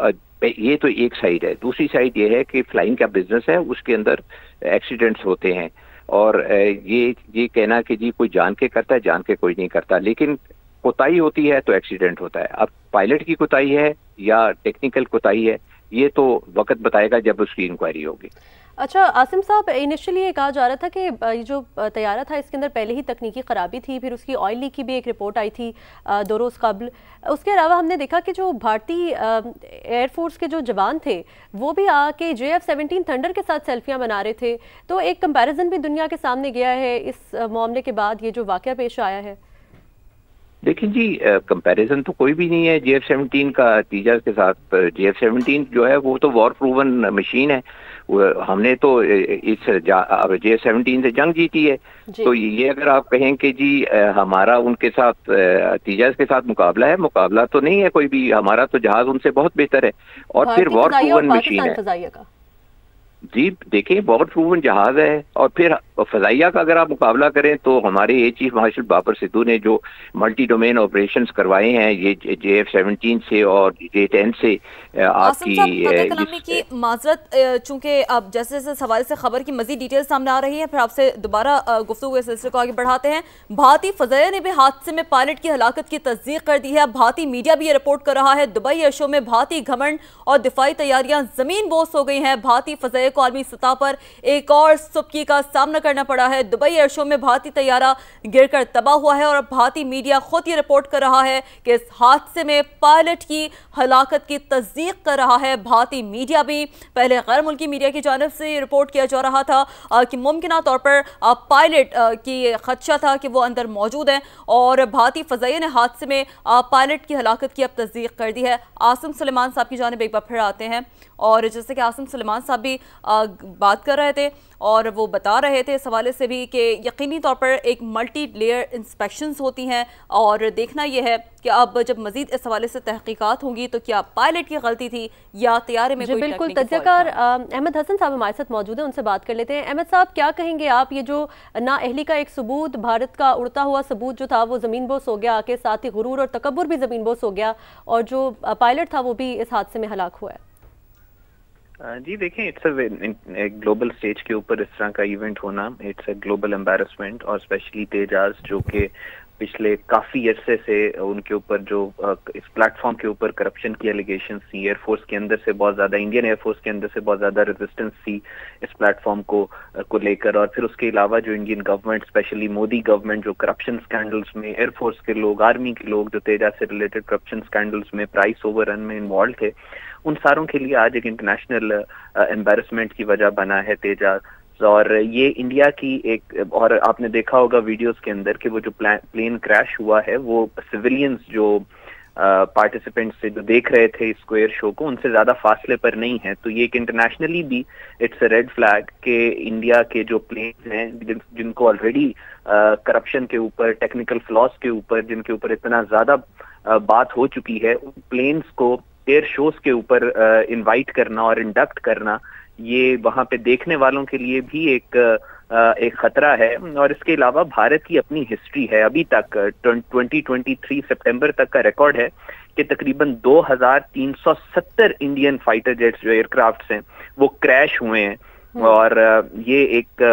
ये तो एक साइड है। दूसरी साइड ये है कि फ्लाइंग का बिजनेस है, उसके अंदर एक्सीडेंट्स होते हैं और ये कहना कि जी कोई जान के करता है, जान के कोई नहीं करता, लेकिन कोताही होती है तो एक्सीडेंट होता है। अब पायलट की कोताही है या टेक्निकल कोताही है, ये तो वक्त बताएगा जब उसकी इंक्वायरी होगी। अच्छा आसिम साहब, इनिशियली ये कहा जा रहा था कि ये जो तैयारा था इसके अंदर पहले ही तकनीकी ख़राबी थी, फिर उसकी ऑयल लीक की भी एक रिपोर्ट आई थी 2 रोज़ कबल। उसके अलावा हमने देखा कि जो भारतीय एयरफोर्स के जो जवान थे वो भी आके JF-17 थंडर के साथ सेल्फियां बना रहे थे। तो एक कंपैरिजन भी दुनिया के सामने गया है इस मामले के बाद, ये जो वाक़या पेश आया है। देखिए जी कंपैरिजन तो कोई भी नहीं है JF-17 का तेजाज के साथ। JF-17 जो है वो तो वॉर प्रूवन मशीन है। हमने तो इस JF-17 से जंग जीती है। तो ये अगर आप कहें कि जी हमारा उनके साथ तेजाज के साथ मुकाबला है, मुकाबला तो नहीं है कोई भी। हमारा तो जहाज उनसे बहुत बेहतर है और फिर वॉर प्रूवन मशीन है। जी देखिए वॉर प्रूवन जहाज है और फिर फजाइया का अगर आप मुकाबला करें तो हमारे air chief marshal Babar Sidhu ने जो मल्टी डोमेन ऑपरेशंस करवाए हैं ये JF-17 से और J-10 से आपकी माजरत, चूंकि अब जैसे जैसे सवाल से खबर की मजीद डिटेल सामने आ रही है, फिर आपसे दोबारा गुफ्तगू के सिलसिले को आगे बढ़ाते हैं। भारतीय फजाइया ने भी हादसे में पायलट की हलाकत की तस्दीक कर दी है। भारतीय मीडिया भी ये रिपोर्ट कर रहा है दुबई एयर शो में भारतीय घमंड और दिफाई तैयारियां जमीन बोस हो गई हैं। भारतीय फजाइया को आलमी सतह पर एक और सुबकी का सामना करना पड़ा है। दुबई एयर शो में भारतीय तैयारा गिरकर तबाह हुआ है और भारतीय मीडिया खुद ये रिपोर्ट कर रहा है कि इस हादसे में पायलट की हलाकत की तस्दीक कर रहा है। भारतीय मीडिया भी, पहले गैर मुल्की मीडिया की जानिब से रिपोर्ट किया जा रहा था कि मुमकिन तौर पर पायलट की खदशा था कि वो अंदर मौजूद है और भारतीय फजाइया ने हादसे में पायलट की हलाकत की अब तस्दीक कर दी है। आसिम सुलेमान साहब की जानिब एक बार फिर आते हैं और जैसे कि आसिम सुलेमान साहब भी बात कर रहे थे और वो बता रहे थे इस हवाले से भी कि यकीनी तौर पर एक मल्टी लेयर इंस्पेक्शंस होती हैं और देखना यह है कि अब जब मजीद इस हवाले से तहकीकात होंगी तो क्या पायलट की गलती थी या तैयारे में कोई बिल्कुल। तज्ज़ियाकार अहमद हसन साहब हमारे साथ मौजूद हैं, उनसे बात कर लेते हैं। अहमद साहब क्या कहेंगे आप, ये जो नाअहली का एक सबूत, भारत का उड़ता हुआ सबूत जो था वो ज़मीन बोस हो गया, आके साथ ही गुरूर और तकब्बुर भी ज़मीन बोस हो गया और जो पायलट था वो भी इस हादसे में हलाक हुआ है। जी देखें, इट्स अ ग्लोबल स्टेज के ऊपर इस तरह का इवेंट होना, इट्स अ ग्लोबल एम्बैरसमेंट और स्पेशली तेजाज जो कि पिछले काफी अरसे से उनके ऊपर जो इस प्लेटफॉर्म के ऊपर करप्शन की एलिगेशन थी, एयरफोर्स के अंदर से बहुत ज्यादा, इंडियन एयरफोर्स के अंदर से बहुत ज्यादा रेजिस्टेंस थी इस प्लेटफॉर्म को लेकर। और फिर उसके अलावा जो Indian government, specially Modi government, जो करप्शन स्कैंडल्स में एयरफोर्स के लोग, आर्मी के लोग जो तेजाज से रिलेटेड करप्शन स्कैंडल्स में, प्राइस ओवररन में इन्वॉल्व थे, उन सारों के लिए आज एक इंटरनेशनल एम्बैरसमेंट की वजह बना है तेजाज। और ये इंडिया की एक, और आपने देखा होगा वीडियोस के अंदर कि वो जो प्लेन क्रैश हुआ है वो सिविलियंस जो पार्टिसिपेंट्स से जो देख रहे थे इस स्क्वायर शो को, उनसे ज्यादा फासले पर नहीं है। तो ये एक इंटरनेशनली भी इट्स अ रेड फ्लैग के इंडिया के जो प्लेन्स हैं जिनको ऑलरेडी करप्शन के ऊपर, टेक्निकल फ्लॉज के ऊपर, जिनके ऊपर इतना ज्यादा बात हो चुकी है, उन प्लेन्स को एयर शोज के ऊपर इनवाइट करना और इंडक्ट करना, ये वहां पे देखने वालों के लिए भी एक खतरा है। और इसके अलावा भारत की अपनी हिस्ट्री है, अभी तक 2023 सितंबर तक का रिकॉर्ड है कि तकरीबन 2370 इंडियन फाइटर जेट्स जो एयरक्राफ्ट्स हैं वो क्रैश हुए हैं। और ये एक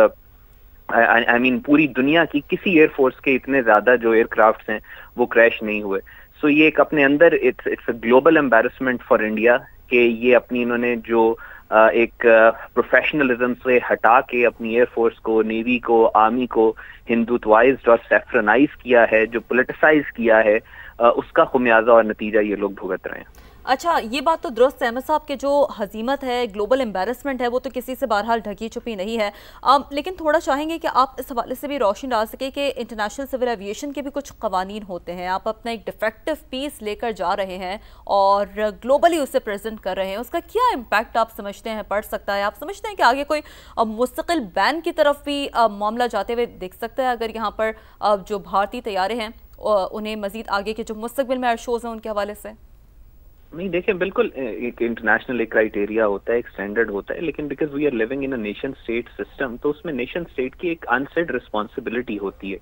पूरी दुनिया की किसी एयरफोर्स के इतने ज्यादा जो एयरक्राफ्ट्स हैं वो क्रैश नहीं हुए। सो ये एक अपने अंदर it's a global embarrassment for India कि ये अपनी इन्होंने जो एक प्रोफेशनलिज्म से हटा के अपनी एयरफोर्स को, नेवी को, आर्मी को हिंदुत्वाइज्ड और सेफ्रनाइज किया है, जो पोलिटिसाइज किया है, उसका खुमियाजा और नतीजा ये लोग भुगत रहे हैं। अच्छा, ये बात तो दुरुस्त है अहमद साहब के जो हजीमत है, ग्लोबल एम्बैरेसमेंट है, वो तो किसी से बहरहाल ढकी छुपी नहीं है। लेकिन थोड़ा चाहेंगे कि आप इस हवाले से भी रोशनी डाल सके कि इंटरनेशनल सिविल एविएशन के भी कुछ कवानीन होते हैं। आप अपना एक डिफेक्टिव पीस लेकर जा रहे हैं और ग्लोबली उसे प्रेजेंट कर रहे हैं, उसका क्या इम्पैक्ट आप समझते हैं पड़ सकता है? आप समझते हैं कि आगे कोई मुस्तकिल बैन की तरफ भी मामला जाते हुए दिख सकता है अगर यहाँ पर जो भारतीय तैयारे हैं उन्हें मजीद आगे के जो मुस्तकबिल में एयर शोज हैं उनके हवाले से? नहीं, देखिए, बिल्कुल एक इंटरनेशनल एक क्राइटेरिया होता है, एक स्टैंडर्ड होता है, लेकिन because we are living in a nation state system, तो उसमें नेशन स्टेट की एक अनसेड रिस्पॉन्सिबिलिटी होती है।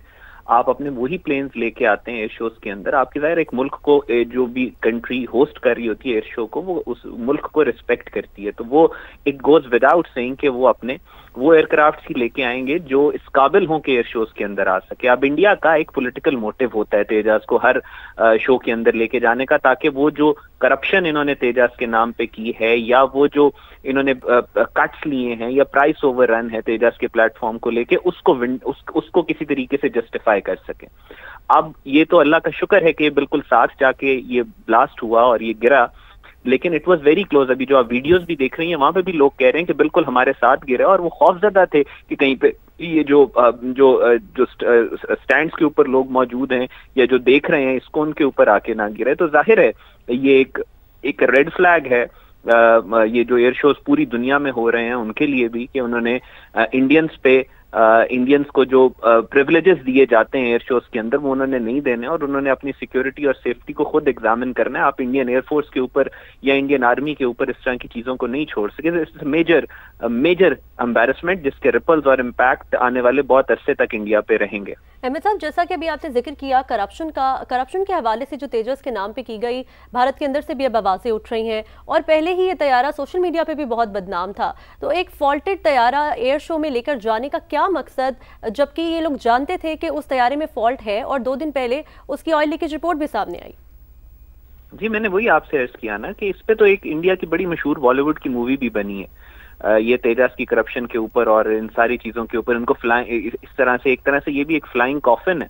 आप अपने वही प्लेन्स लेके आते हैं एयर शोज के अंदर, आपकी जाहिर एक मुल्क को, जो भी कंट्री होस्ट कर रही होती है एयर शो को, वो उस मुल्क को रिस्पेक्ट करती है, तो वो इट गोज विदाउट सेइंग कि वो अपने वो एयरक्राफ्ट ही लेके आएंगे जो इस काबिल हों कि एयर शोज के अंदर आ सके। अब इंडिया का एक पॉलिटिकल मोटिव होता है तेजास को हर शो के अंदर लेके जाने का, ताकि वो जो करप्शन इन्होंने तेजास के नाम पे की है, या वो जो इन्होंने कट्स लिए हैं, या प्राइस ओवर रन है तेजास के प्लेटफॉर्म को लेके, उसको किसी तरीके से जस्टिफाई कर सके। अब ये तो अल्लाह का शुक्र है कि बिल्कुल साथ जाके ये ब्लास्ट हुआ और ये गिरा, लेकिन इट वाज वेरी क्लोज। अभी जो आप वीडियोस भी देख रही हैं वहां पे भी लोग कह रहे हैं कि बिल्कुल हमारे साथ गिरा, और वो खौफजदा थे कि कहीं पे ये जो स्टैंड्स के ऊपर लोग मौजूद हैं या जो देख रहे हैं इसको उनके ऊपर आके ना गिरे। तो जाहिर है ये एक रेड फ्लैग है ये जो एयर शोज पूरी दुनिया में हो रहे हैं उनके लिए भी, कि उन्होंने इंडियंस को जो प्रिविलेजेस दिए जाते हैं एयर शोज के अंदर वो उन्होंने नहीं देने, और उन्होंने अपनी सिक्योरिटी और सेफ्टी को खुद एग्जामिन करना है। आप इंडियन एयरफोर्स के ऊपर या इंडियन आर्मी के ऊपर इस तरह की चीजों को नहीं छोड़ सके। इट्स मेजर एम्बैरेसमेंट जिसके रिपल्स और इम्पैक्ट आने वाले बहुत अरसे तक इंडिया पे रहेंगे। अहमद साहब, जैसा कि अभी आपने जिक्र किया करप्शन के हवाले से जो तेजस के नाम पे की गई, भारत के अंदर से भी अब आवाजें उठ रही हैं, और पहले ही ये तैयारा सोशल मीडिया पे भी बहुत बदनाम था। तो एक फॉल्टेड तैयारा एयर शो में लेकर जाने का क्या मकसद, जबकि ये लोग जानते थे कि उस तैयारे में फॉल्ट है, और 2 दिन पहले उसकी ऑयल लीकेज रिपोर्ट भी सामने आई? जी, मैंने वही आपसे अर्ज किया ना कि इस पे तो एक इंडिया की बड़ी मशहूर बॉलीवुड की मूवी भी बनी है ये तेजास की करप्शन के ऊपर और इन सारी चीजों के ऊपर। इनको इस तरह से एक तरह से ये भी एक फ्लाइंग कॉफिन है,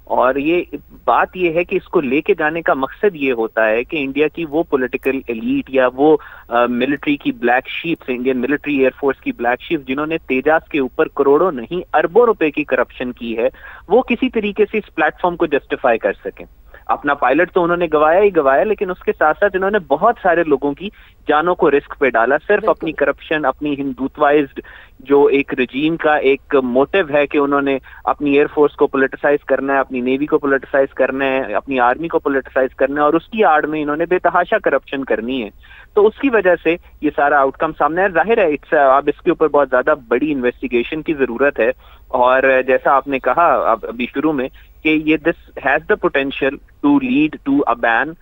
और ये बात ये है कि इसको लेके जाने का मकसद ये होता है कि इंडिया की वो पॉलिटिकल एलीट या वो मिलिट्री की black sheeps, Indian military air force की ब्लैक शीप्स जिन्होंने तेजास के ऊपर करोड़ों नहीं अरबों रुपए की करप्शन की है, वो किसी तरीके से इस प्लेटफॉर्म को जस्टिफाई कर सकें। अपना पायलट तो उन्होंने गवाया ही गवाया, लेकिन उसके साथ साथ इन्होंने बहुत सारे लोगों की जानों को रिस्क पे डाला, सिर्फ अपनी करप्शन, अपनी हिंदुत्वाइज्ड जो एक रजीम का एक मोटिव है कि उन्होंने अपनी एयरफोर्स को पॉलिटिसाइज करना है, अपनी नेवी को पॉलिटिसाइज करना है, अपनी आर्मी को पॉलिटिसाइज करना है, और उसकी आड़ में इन्होंने बेतहाशा करप्शन करनी है। तो उसकी वजह से ये सारा आउटकम सामने है। जाहिर है अब इसके ऊपर बहुत ज्यादा बड़ी इन्वेस्टिगेशन की जरूरत है, और जैसा आपने कहा अभी शुरू में कि ये this has the potential to lead to a ban,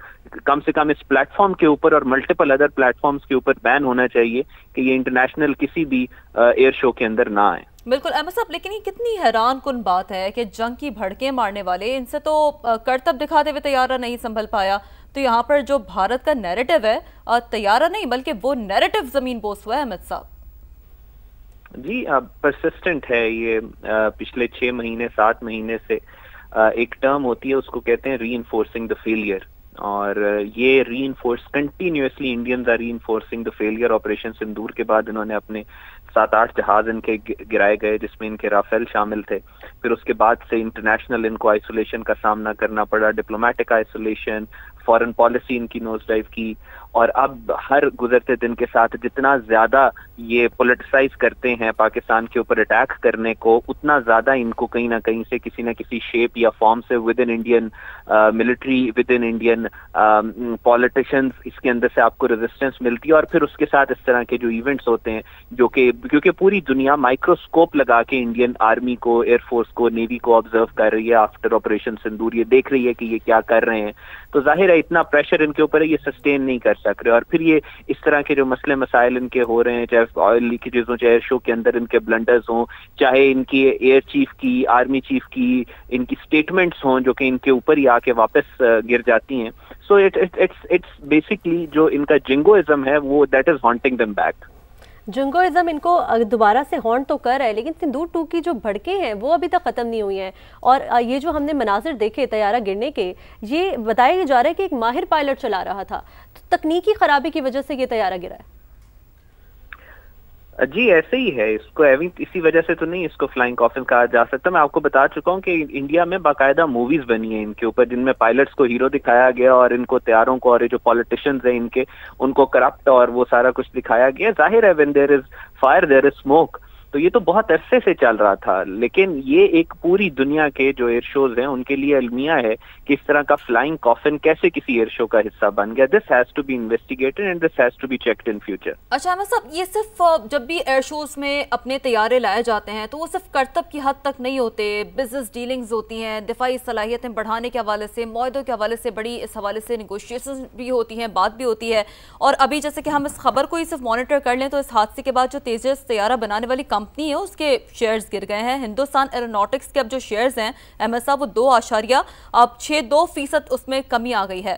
कम से कम इस प्लेटफॉर्म के ऊपर और मल्टीपल अदर प्लेटफॉर्म्स के ऊपर बैन होना चाहिए कि ये इंटरनेशनल किसी भी एयर शो के अंदर ना आए। बिल्कुल अहमद साहब, लेकिन ये कितनी हैरान कुन बात है कि जंग की भड़कें मारने वाले इनसे तो करतब दिखाते हुए तैयारा नहीं संभल पाया, तो यहाँ पर जो भारत का नैरेटिव है तैयारा नहीं बल्कि वो नैरेटिव जमीन बोस हुआ है। अहमद साहब जी, परसिस्टेंट है ये, पिछले 6 महीने 7 महीने से एक टर्म होती है, उसको कहते हैं रीइंफोर्सिंग द फेलियर, और ये reinforce continuously Indians are reinforcing the failure. Operation Sindoor के बाद इन्होंने अपने 7-8 जहाज इनके गिराए गए जिसमें इनके राफेल शामिल थे, फिर उसके बाद से इंटरनेशनल इनको आइसोलेशन का सामना करना पड़ा, डिप्लोमेटिक आइसोलेशन, फॉरेन पॉलिसी इनकी नोज डाइव की, और अब हर गुजरते दिन के साथ जितना ज्यादा ये पॉलिटिसाइज करते हैं पाकिस्तान के ऊपर अटैक करने को, उतना ज्यादा इनको कहीं ना कहीं से किसी ना किसी शेप या फॉर्म से with in Indian military, with in Indian politicians, इसके अंदर से आपको रेजिस्टेंस मिलती है। और फिर उसके साथ इस तरह के जो इवेंट्स होते हैं जो कि क्योंकि पूरी दुनिया माइक्रोस्कोप लगा के इंडियन आर्मी को, एयरफोर्स को, नेवी को ऑब्जर्व कर रही है आफ्टर ऑपरेशन सिंदूर, ये देख रही है कि ये क्या कर रहे हैं, तो जाहिर है इतना प्रेशर इनके ऊपर है ये सस्टेन नहीं कर सक रहे, और फिर ये इस तरह के जो मसले मसाइल इनके हो रहे हैं, चाहे ऑयल लीकेजेस हो, चाहे एयर शो के अंदर इनके ब्लंडर्स हों, चाहे इनकी एयर चीफ की, आर्मी चीफ की इनकी स्टेटमेंट्स हों जो कि इनके ऊपर ही आके वापस गिर जाती हैं। सो इट्स बेसिकली जो इनका जिंगोइज्म है वो that is haunting them back. Jingoism इनको दोबारा से हॉन्ट तो कर रहा है, लेकिन सिंदूर 2 की जो भड़कें हैं वो अभी तक ख़त्म नहीं हुई हैं। और ये जो हमने मनाजिर देखे तैयारा गिरने के, ये बताया जा रहा है कि एक माहिर पायलट चला रहा था, तो तकनीकी खराबी की वजह से ये तैयारा गिरा है। जी ऐसे ही है, इसको इसी वजह से तो नहीं इसको फ्लाइंग कॉफिन कहा जा सकता। मैं आपको बता चुका हूँ कि इंडिया में बाकायदा मूवीज बनी है इनके ऊपर, जिनमें पायलट्स को हीरो दिखाया गया और इनको तैयारों को और ये जो पॉलिटिशियंस हैं इनके उनको करप्ट और वो सारा कुछ दिखाया गया। जाहिर है when there is fire there is smoke, तो ये तो बहुत अरसे से चल रहा था, लेकिन ये एक पूरी दुनिया के जो एयर शोज हैं उनके लिए अलमिया है कि इस तरह का फ्लाइंग कॉफिन कैसे किसी एयर शो का हिस्सा बन गया। This has to be investigated and this has to be checked in future. अच्छा अहमद साहब, ये सिर्फ जब भी एयर शोज में अपने तैयारे लाए जाते हैं तो वो सिर्फ करतब की हद तक नहीं होते, बिजनेस डीलिंग्स होती हैं, दिफाई सलाहियतें बढ़ाने के हवाले से, मुआहदों के हवाले से बड़ी इस हवाले से निगोशिएशन भी होती हैं, बात भी होती है। और अभी जैसे कि हम इस खबर को ही सिर्फ मॉनिटर कर लें तो इस हादसे के बाद जो तेजस तैयारा बनाने वाली कंपनी है उसके शेयर्स गिर गए हैं। हिंदुस्तान एरोनॉटिक्स के अब जो शेयर्स हैं अहमद साहब, वो 2.62% उसमें कमी आ गई है।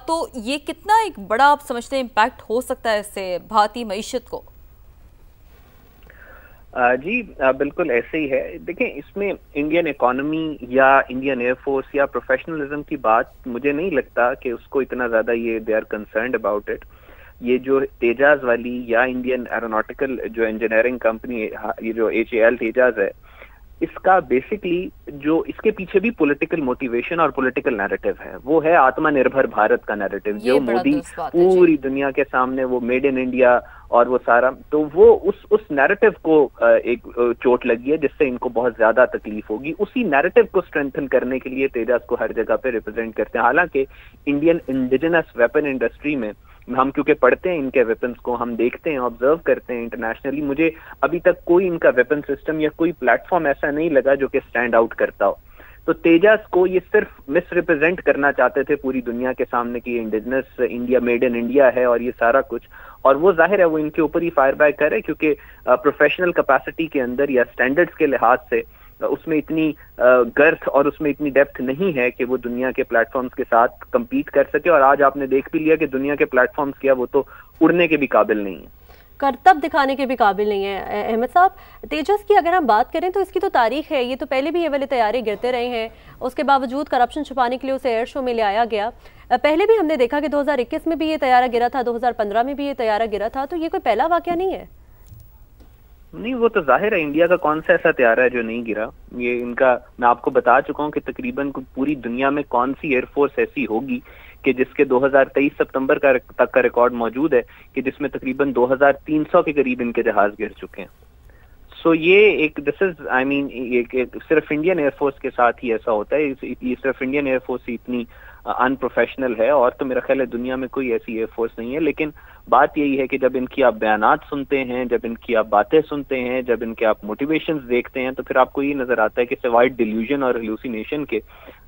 तो ये कितना एक बड़ा आप समझते हैं इम्पैक्ट हो सकता है इससे भारतीय मईशत को? जी बिल्कुल ऐसे ही है। देखें, इसमें इंडियन इकोनॉमी या इंडियन एयरफोर्स या प्रोफेशनलिज्म की बात मुझे नहीं लगता कि उसको इतना ज्यादा ये they are concerned about it. ये जो तेजाज वाली या इंडियन एरोनॉटिकल जो इंजीनियरिंग कंपनी, ये जो HAL तेजाज है, इसका बेसिकली जो इसके पीछे भी पॉलिटिकल मोटिवेशन और पॉलिटिकल नैरेटिव है, वो है आत्मनिर्भर भारत का नैरेटिव, जो मोदी पूरी दुनिया के सामने वो मेड इन इंडिया और वो सारा, तो वो उस नैरेटिव को एक चोट लगी है जिससे इनको बहुत ज्यादा तकलीफ होगी। उसी नैरेटिव को स्ट्रेंथन करने के लिए तेजाज को हर जगह पे रिप्रेजेंट करते हैं। हालांकि इंडियन इंडिजिनस वेपन इंडस्ट्री में हम क्योंकि पढ़ते हैं इनके वेपन्स को, हम देखते हैं, ऑब्जर्व करते हैं इंटरनेशनली, मुझे अभी तक कोई इनका वेपन सिस्टम या कोई प्लेटफॉर्म ऐसा नहीं लगा जो कि स्टैंड आउट करता हो। तो तेजास को ये सिर्फ मिस रिप्रेजेंट करना चाहते थे पूरी दुनिया के सामने कि indigenous India, made in India है और ये सारा कुछ, और वो जाहिर है वो इनके ऊपर ही फायर बैक करे क्योंकि प्रोफेशनल कैपेसिटी के अंदर या स्टैंडर्ड्स के लिहाज से उसमें इतनी गर्थ और उसमें इतनी डेप्थ नहीं है कि वो दुनिया के प्लेटफॉर्म्स के साथ compete कर सके। और आज आपने देख भी लिया कि दुनिया के प्लेटफॉर्म्स क्या, वो तो उड़ने के भी काबिल नहीं है, करतब दिखाने के भी काबिल नहीं है। अहमद साहब, तेजस की अगर हम बात करें तो इसकी तो तारीख है, ये तो पहले भी ये वाले तैयारे गिरते रहे हैं, उसके बावजूद करप्शन छुपाने के लिए उसे एयर शो में ले आया गया। पहले भी हमने देखा कि 2021 में भी ये तैयारा गिरा था, 2015 में भी ये तैयारा गिरा था, तो ये कोई पहला वाकया नहीं है। नहीं, वो तो जाहिर है इंडिया का कौन सा ऐसा तैयारा है जो नहीं गिरा। ये इनका, मैं आपको बता चुका हूँ कि तकरीबन पूरी दुनिया में कौन सी एयरफोर्स ऐसी होगी कि जिसके 2023 सितंबर तक का रिकॉर्ड मौजूद है कि जिसमें तकरीबन 2300 के करीब इनके जहाज गिर चुके हैं। सो ये एक दिस इज आई मीन सिर्फ इंडियन एयरफोर्स के साथ ही ऐसा होता है। ये सिर्फ इंडियन एयरफोर्स इतनी अनप्रोफेशनल है और तो मेरा ख्याल है दुनिया में कोई ऐसी एयरफोर्स नहीं है। लेकिन बात यही है कि जब इनकी आप बयानात सुनते हैं, जब इनकी आप बातें सुनते हैं, जब इनके आप मोटिवेशंस देखते हैं, तो फिर आपको ये नजर आता है कि सिवाय डिल्यूजन और हेलुसिनेशन के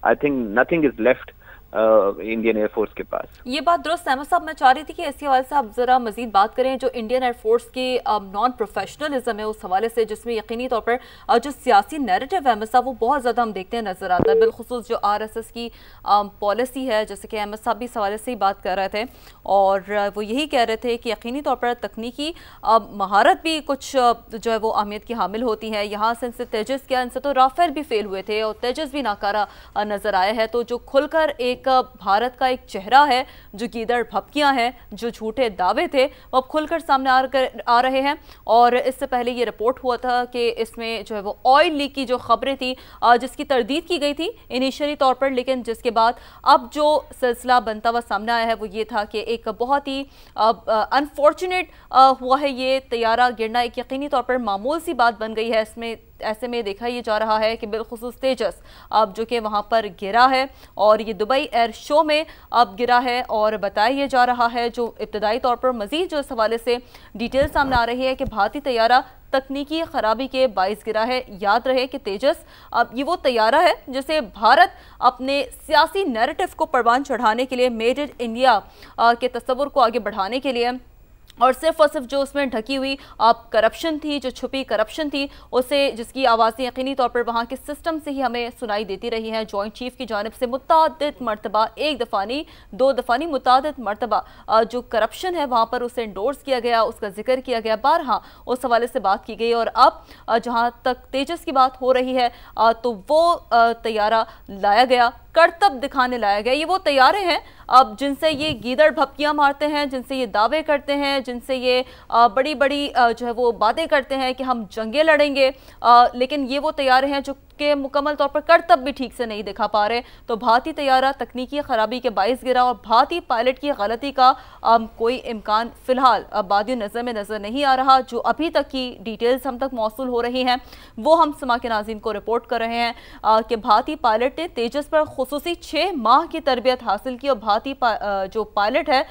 I think nothing is left Indian air force के पास। ये बात दुरुस्त अहमद साहब, मैं चाह रही थी कि इसी हवाले से आप जरा मजीद बात करें जो इंडियन एयरफोर्स की नॉन प्रोफेशनलिज्म है उस हवाले से, जिसमें यकीनी तौर पर जो सियासी नैरेटिव है अहमद साहब वो बहुत ज़्यादा हम देखते हैं नजर आता है, बिलखुसूस जो RSS की पॉलिसी है, जैसे कि अहमद साहब भी इस हवाले से ही बात कर रहे थे और वो यही कह रहे थे कि यकीनी तौर पर तकनीकी महारत भी कुछ जो है वो अहमियत की हामिल होती है। यहाँ से इनसे तेजस किया, इनसे तो राफेल भी फेल हुए थे और तेजस भी नाकारा नजर आया है। तो जो खुलकर एक भारत का एक चेहरा है, जो गीदड़ भपकियां हैं, जो झूठे दावे थे, वो अब खुलकर सामने आ रहे हैं। और इससे पहले ये रिपोर्ट हुआ था कि इसमें जो है वो ऑयल लीक की जो खबरें थी जिसकी तरदीद की गई थी इनिशियली तौर पर, लेकिन जिसके बाद अब जो सिलसिला बनता हुआ सामने आया है वो ये था कि एक बहुत ही अनफॉर्चुनेट हुआ है ये तैयारा गिरना, एक यकीनी तौर पर मामूल सी बात बन गई है। इसमें ऐसे में देखा ये जा रहा है कि बिलखुसूस तेजस अब जो कि वहाँ पर गिरा है और ये दुबई एयर शो में अब गिरा है। और बताया ये जा रहा है, जो इब्तदाई तौर पर मजीद जो इस हवाले से डिटेल सामने आ रही है कि भारतीय तैयारा तकनीकी खराबी के बाइस गिरा है। याद रहे कि तेजस अब ये वो तैयारा है जिसे भारत अपने सियासी नैरेटिव को परवान चढ़ाने के लिए, मेड इन इंडिया के तस्वुर को आगे बढ़ाने के लिए, और सिर्फ जो उसमें ढकी हुई करप्शन थी, जो छुपी करप्शन थी, उसे जिसकी आवाज़ें यकीनी तौर पर वहाँ के सिस्टम से ही हमें सुनाई देती रही हैं। जॉइंट चीफ की जानिब से मुतादिद मरतबा, एक दफ़ा नहीं, दो दफ़ा नहीं, मुतादिद मरतबा जो करप्शन है वहाँ पर उसे इंडोर्स किया गया, उसका जिक्र किया गया, बारहा उस हवाले से बात की गई। और अब जहाँ तक तेजस की बात हो रही है तो वो तैयारा लाया गया, करतब दिखाने लाया गया। ये वो तैयारे हैं अब जिनसे ये गीदड़ भपकियां मारते हैं, जिनसे ये दावे करते हैं, जिनसे ये बड़ी बड़ी जो है वो बातें करते हैं कि हम जंगें लड़ेंगे, लेकिन ये वो तैयारे हैं जो के मुकम्मल तौर पर करतब भी ठीक से नहीं दिखा पा रहे। तो भारतीय तैयारा तकनीकी खराबी के बाइस गिरा और भारतीय पायलट की गलती का कोई इम्कान फिलहाल बादियों नज़र में नज़र नहीं आ रहा। जो अभी तक की डिटेल्स हम तक मौसूल हो रही हैं वो हम समा के नाज़रीन को रिपोर्ट कर रहे हैं कि भारतीय पायलट ने तेजस पर खुसूसी 6 माह की तरबियत हासिल की और भारतीय जो पायलट है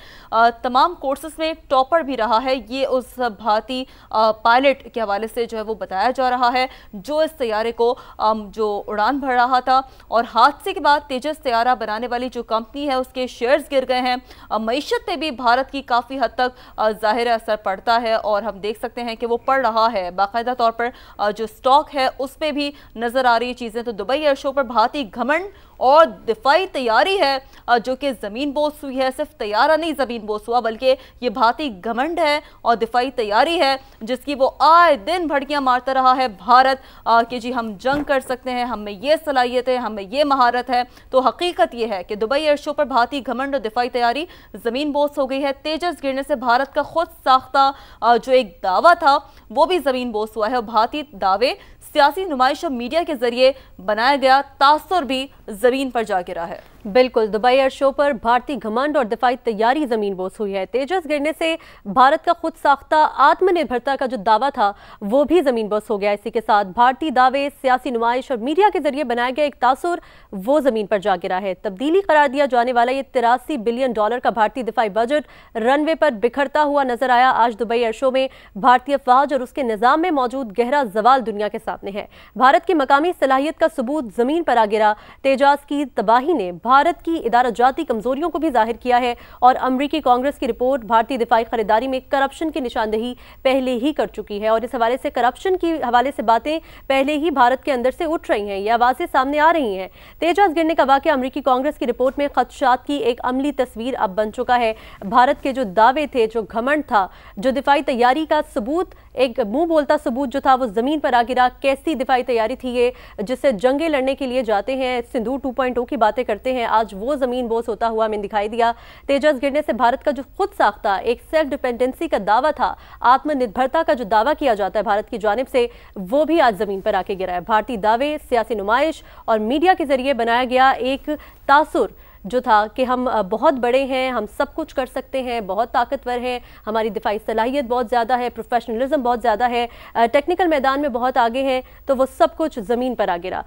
तमाम कोर्सेस में टॉपर भी रहा है। ये उस भारतीय पायलट के हवाले से जो है वो बताया जा रहा है जो इस तैयारे को जो उड़ान भर रहा था। और हादसे के बाद तेजस तैयारा बनाने वाली जो कंपनी है उसके शेयर्स गिर गए हैं। मईशत पे भी भारत की काफ़ी हद तक ज़ाहिर असर पड़ता है और हम देख सकते हैं कि वो पड़ रहा है। बाकायदा तौर पर जो स्टॉक है उस पर भी नज़र आ रही चीज़ें। तो दुबई एयर शो पर भारतीय घमंड और दिफाई तैयारी है जो कि ज़मीन बोस हुई है। सिर्फ तैयारा नहीं ज़मीन बोस हुआ बल्कि ये भारतीय घमंड है और दिफाई तैयारी है जिसकी वो आए दिन भड़कियां मारता रहा है भारत कि जी हम जंग कर सकते हैं, हमें ये सलाहियत है, हमें ये महारत है। तो हकीकत ये है कि दुबई एयर शो पर भारतीय घमंड और दिफाई तैयारी ज़मीन बोस हो गई है। तेजस गिरने से भारत का खुद साख्ता जो एक दावा था वो भी ज़मीन बोस हुआ है और भारतीय दावे सियासी नुमाइश और मीडिया के जरिए बनाया गया तासुर भी जमीन पर जा गिरा है। बिल्कुल, दुबई एयर शो पर भारतीय घमंड और दिफाई तैयारी जमीन बोस हुई है। तेजस गिरने से भारत का खुद साख्ता आत्मनिर्भरता का जो दावा था वो भी जमीन बोस हो गया। इसी के साथ भारतीय दावे, सियासी नुमाइश और मीडिया के जरिए बनाया गया एक तासुर वो जमीन पर जा गिरा है। तब्दीली करार दिया जाने वाला ये $83 बिलियन का भारतीय दिफाई बजट रनवे पर बिखरता हुआ नजर आया। आज दुबई एयर शो में भारतीय फौज और उसके निजाम में मौजूद गहरा जवाल दुनिया के सामने है। भारत की मकामी सलाहियत का सबूत जमीन पर आ गिरा। तेजाज की तबाही ने भारत की इदाराजाती कमजोरियों को भी जाहिर किया है और अमरीकी कांग्रेस की रिपोर्ट भारतीय दिफाई खरीदारी में करप्शन की निशानदेही पहले ही कर चुकी है। और इस हवाले से करप्शन की हवाले से बातें पहले ही भारत के अंदर से उठ रही हैं, ये आवाजें सामने आ रही हैं। तेजाज गिरने का वाकया अमरीकी कांग्रेस की रिपोर्ट में खदशात की एक अमली तस्वीर अब बन चुका है। भारत के जो दावे थे, जो घमंड था, जो दिफाई तैयारी का सबूत, एक मुंह बोलता सबूत जो था वो जमीन पर आ गिरा। कैसी दिफाई तैयारी थी ये जिससे जंगें लड़ने के लिए जाते हैं, सिंदूर 2.0 की बातें करते हैं, आज वो जमीन बोस होता हुआ हमें दिखाई दिया। तेजस गिरने से भारत का जो खुद साख्ता एक सेल्फ डिपेंडेंसी का दावा था, आत्मनिर्भरता का जो दावा किया जाता है भारत की जानिब से, वो भी आज जमीन पर आके गिरा है। भारतीय दावे, सियासी नुमाइश और मीडिया के जरिए बनाया गया एक तासुर जो था कि हम बहुत बड़े हैं, हम सब कुछ कर सकते हैं, बहुत ताकतवर हैं, हमारी दिफाई सलाहियत बहुत ज़्यादा है, प्रोफेशनलिज्म बहुत ज़्यादा है, टेक्निकल मैदान में बहुत आगे हैं, तो वो सब कुछ ज़मीन पर आ गिरा।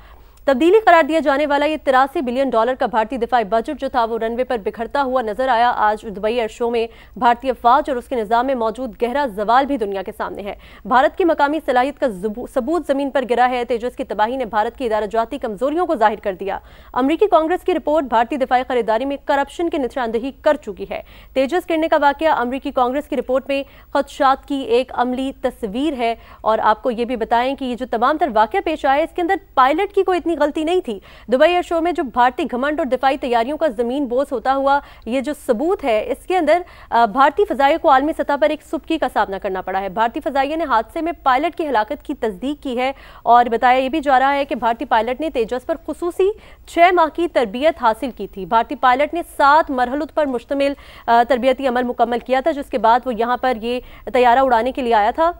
तब्दीली करार दिया जाने वाला ये $83 बिलियन का भारतीय दिफाई बजट जो था वो रनवे पर बिखरता हुआ नजर आया। आज दुबई एयर शो में भारतीय फौज और उसके निज़ाम में मौजूद गहरा जवाल भी दुनिया के सामने है। भारत की मकामी सलाहियत का सबूत जमीन पर गिरा है। तेजस की तबाही ने भारत की इदाराजाती कमजोरियों को जाहिर कर दिया। अमरीकी कांग्रेस की रिपोर्ट भारतीय दिफाई खरीदारी में करप्शन की निशानदेही कर चुकी है। तेजस गिरने का वाकया अमरीकी कांग्रेस की रिपोर्ट में खदशात की एक अमली तस्वीर है। और आपको ये भी बताएं कि ये जो तमाम तर वाकया पेश आया इसके अंदर पायलट की कोई इतनी गलती नहीं थी। दुबई एयर शो में जो भारतीय घमंड और दिफाई तैयारियों का जमीन बोस होता हुआ ये जो सबूत है, इसके अंदर भारतीय फजाइया को आलमी सतह पर एक सुबकी का सामना करना पड़ा है। भारतीय फजाइया ने हादसे में पायलट की हलाकत की तस्दीक की है और बताया यह भी जा रहा है कि भारतीय पायलट ने तेजस पर खुसूसी 6 माह की तरबियत हासिल की थी। भारतीय पायलट ने 7 मरहलों पर मुश्तमिल तरबियती अमल मुकम्मल किया था, जिसके बाद वो यहाँ पर ये तैयारा उड़ाने के लिए आया था।